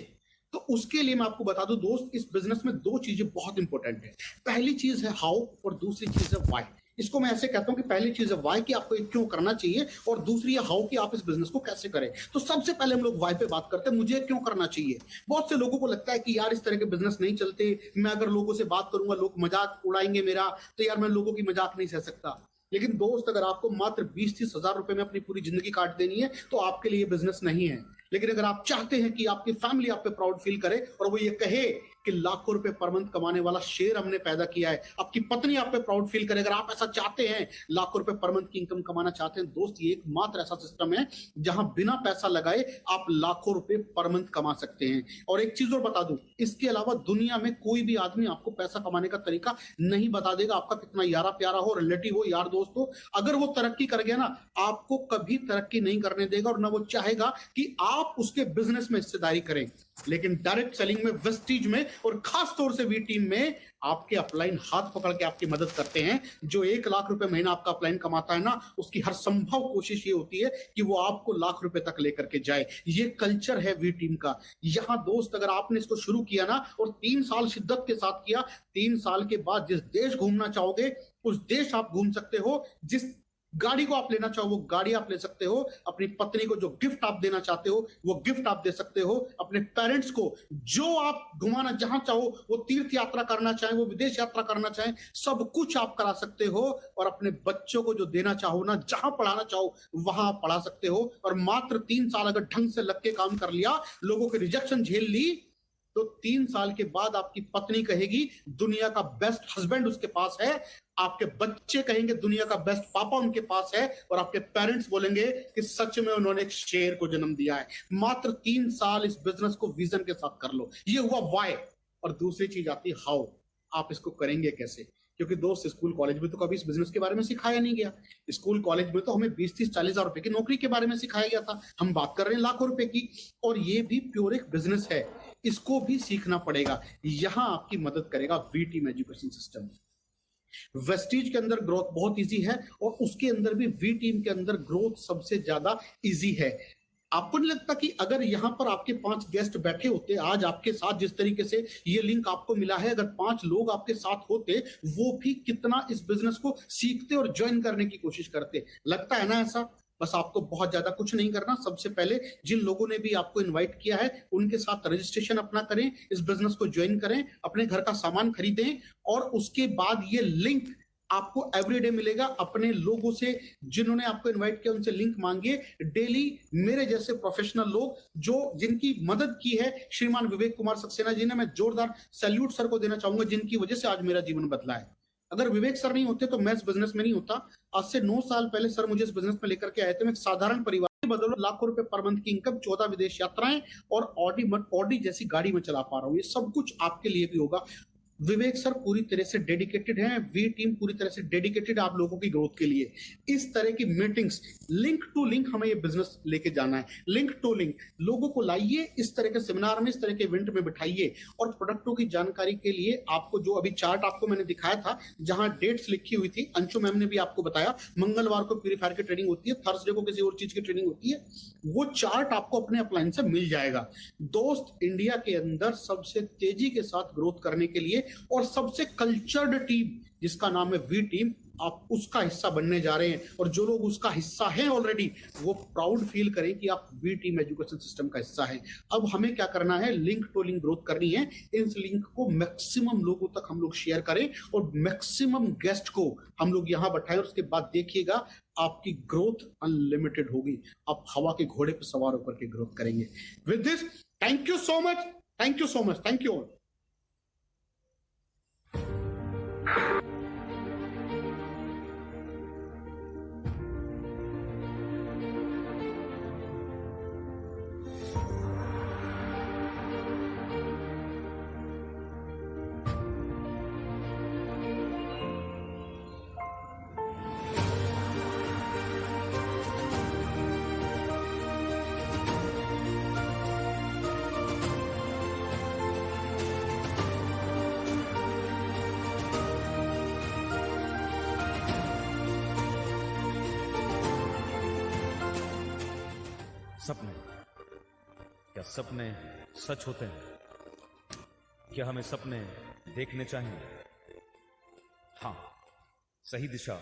तो उसके लिए मैं आपको बता दूं दोस्त, इस बिजनेस में 2 चीजें बहुत इंपॉर्टेंट है। पहली चीज है हाउ, और दूसरी चीज है व्हाई। इसको मैं ऐसे कहता हूं कि पहली चीज है व्हाई कि आपको ये क्यों करना चाहिए, और दूसरी है हाउ कि आप इस बिजनेस को कैसे करें। तो सबसे पहले हम लोग व्हाई पे बात करते हैं, मुझे क्यों करना चाहिए। बहुत से लोगों को लगता है कि यार इस तरह के बिजनेस नहीं चलते, मैं अगर लोगों से बात करूंगा लोग मजाक उड़ाएंगे मेरा, तो यार मैं लोगों की मजाक नहीं सह सकता। लेकिन दोस्त, अगर आपको मात्र 20-30 हजार रुपए में अपनी पूरी जिंदगी काट देनी है तो आपके लिए बिजनेस नहीं है। लेकिन अगर आप चाहते हैं कि आपकी फैमिली आप पे प्राउड फील करे और वो ये कहे कि लाखों रुपए पर मंथ कमाने वाला शेर हमने पैदा किया है, आपकी पत्नी आप पे प्राउड फील करे, अगर आप ऐसा चाहते हैं, लाखों रुपए पर मंथ की इनकम कमाना चाहते हैं दोस्त, ये एकमात्र ऐसा सिस्टम है जहां बिना पैसा लगाए आप लाखों रुपए पर मंथ कमा सकते हैं। और एक चीज और बता दूं, इसके अलावा दुनिया में कोई भी आदमी आपको पैसा कमाने का तरीका नहीं बता देगा। आपका कितना यारा प्यारा हो, रिलेटिव हो, यार दोस्त हो, अगर वो तरक्की कर गया ना, आपको कभी तरक्की नहीं करने देगा, और ना वो चाहेगा कि आप उसके बिजनेस में हिस्सेदारी करें। लेकिन डायरेक्ट सेलिंग में, वेस्टीज में, और खास तौर से वी टीम में आपके अपलाइन हाथ पकड़ के आपकी मदद करते हैं। जो 1 लाख रुपए महीना आपका अपलाइन कमाता है ना, उसकी हर संभव कोशिश ये होती है कि वो आपको लाख रुपए तक लेकर के जाए। ये कल्चर है वी टीम का। यहां दोस्त, अगर आपने इसको शुरू किया ना और 3 साल शिद्दत के साथ किया, 3 साल के बाद जिस देश घूमना चाहोगे उस देश आप घूम सकते हो, जिस गाड़ी को आप लेना चाहो वो गाड़ी आप ले सकते हो, अपनी पत्नी को जो गिफ्ट आप देना चाहते हो वो गिफ्ट आप दे सकते हो, अपने पेरेंट्स को जो आप घुमाना जहां चाहो, वो तीर्थ यात्रा करना चाहे, वो विदेश यात्रा करना चाहे, सब कुछ आप करा सकते हो। और अपने बच्चों को जो देना चाहो ना, जहां पढ़ाना चाहो वहां आप पढ़ा सकते हो। और मात्र 3 साल अगर ढंग से लग के काम कर लिया, लोगों के रिजेक्शन झेल ली, तो 3 साल के बाद आपकी पत्नी कहेगी दुनिया का बेस्ट हस्बैंड उसके पास है, आपके बच्चे कहेंगे दुनिया का बेस्ट पापा उनके पास है, और आपके पेरेंट्स बोलेंगे कि सच में उन्होंने एक शेर को जन्म दिया है। मात्र 3 साल इस बिजनेस को विजन के साथ कर लो। ये हुआ व्हाई। और दूसरी चीज आती है हाउ, आप इसको करेंगे कैसे। क्योंकि दोस्त, स्कूल कॉलेज में तो कभी इस बिजनेस के बारे में सिखाया नहीं गया। स्कूल कॉलेज में तो हमें 20-30-40 हजार रुपए की नौकरी के बारे में सिखाया गया था। हम बात कर रहे हैं लाखों रुपए की, और ये भी प्योर एक बिजनेस है, इसको भी सीखना पड़ेगा। यहां आपकी मदद करेगा we team education system. Vestige के अंदर ग्रोथ बहुत इजी है, और उसके अंदर भी वी टीम के अंदर ग्रोथ सबसे ज्यादा इजी है। आपको नहीं लगता कि अगर यहां पर आपके 5 गेस्ट बैठे होते आज आपके साथ, जिस तरीके से ये लिंक आपको मिला है, अगर 5 लोग आपके साथ होते, वो भी कितना इस बिजनेस को सीखते और ज्वाइन करने की कोशिश करते। लगता है ना ऐसा? बस आपको बहुत ज्यादा कुछ नहीं करना। सबसे पहले जिन लोगों ने भी आपको इनवाइट किया है उनके साथ रजिस्ट्रेशन अपना करें, इस बिजनेस को ज्वाइन करें, अपने घर का सामान खरीदें, और उसके बाद ये लिंक आपको एवरीडे मिलेगा। अपने लोगों से जिन्होंने आपको इनवाइट किया उनसे लिंक मांगिए डेली। मेरे जैसे प्रोफेशनल लोग जो जिनकी मदद की है, श्रीमान विवेक कुमार सक्सेना जी ने, मैं जोरदार सैल्यूट सर को देना चाहूंगा, जिनकी वजह से आज मेरा जीवन बदला है। अगर विवेक सर नहीं होते तो मैं इस बिजनेस में नहीं होता। आज से 9 साल पहले सर मुझे इस बिजनेस में लेकर के आए थे। मैं एक साधारण परिवार की बदौलत लाखों रुपए पर मंथ की इनकम, 14 विदेश यात्राएं, और ऑडी जैसी गाड़ी में चला पा रहा हूं। ये सब कुछ आपके लिए भी होगा। विवेक सर पूरी तरह से डेडिकेटेड हैं, वी टीम पूरी तरह से डेडिकेटेड आप लोगों की ग्रोथ के लिए। इस तरह की मीटिंग्स लिंक टू लिंक हमें ये बिजनेस लेके जाना है, लिंक टू लिंक लोगों को लाइए, इस तरह के सेमिनार में, इस तरह के इवेंट में बिठाइए। और प्रोडक्टों की जानकारी के लिए आपको जो अभी चार्ट आपको मैंने दिखाया था जहां डेट्स लिखी हुई थी, अंशु मैम ने भी आपको बताया मंगलवार को प्यूरीफायर की ट्रेनिंग होती है, थर्सडे को किसी और चीज की ट्रेनिंग होती है, वो चार्ट आपको अपने अपलाइन से मिल जाएगा। दोस्त, इंडिया के अंदर सबसे तेजी के साथ ग्रोथ करने के लिए और सबसे कल्चर्ड टीम जिसका नाम है वी टीम, आप उसका हिस्सा बनने जा रहे हैं। और जो लोग उसका हिस्सा हैं ऑलरेडी, वो प्राउड फील करें कि आप वी टीम एजुकेशन सिस्टम का हिस्सा है। अब हमें क्या करना है, लिंक टू लिंक ग्रोथ करनी है। इस लिंक को मैक्सिमम लोगों तक हम लोग शेयर करें और मैक्सिमम गेस्ट को हम लोग यहां बैठाएं। और उसके बाद देखिएगा आपकी ग्रोथ अनलिमिटेड होगी, आप हवा के घोड़े पर सवार होकर के ग्रोथ करेंगे। With this, thank you so much, thank you so much, thank you all. सपने, क्या सपने सच होते हैं? क्या हमें सपने देखने चाहिए? हाँ, सही दिशा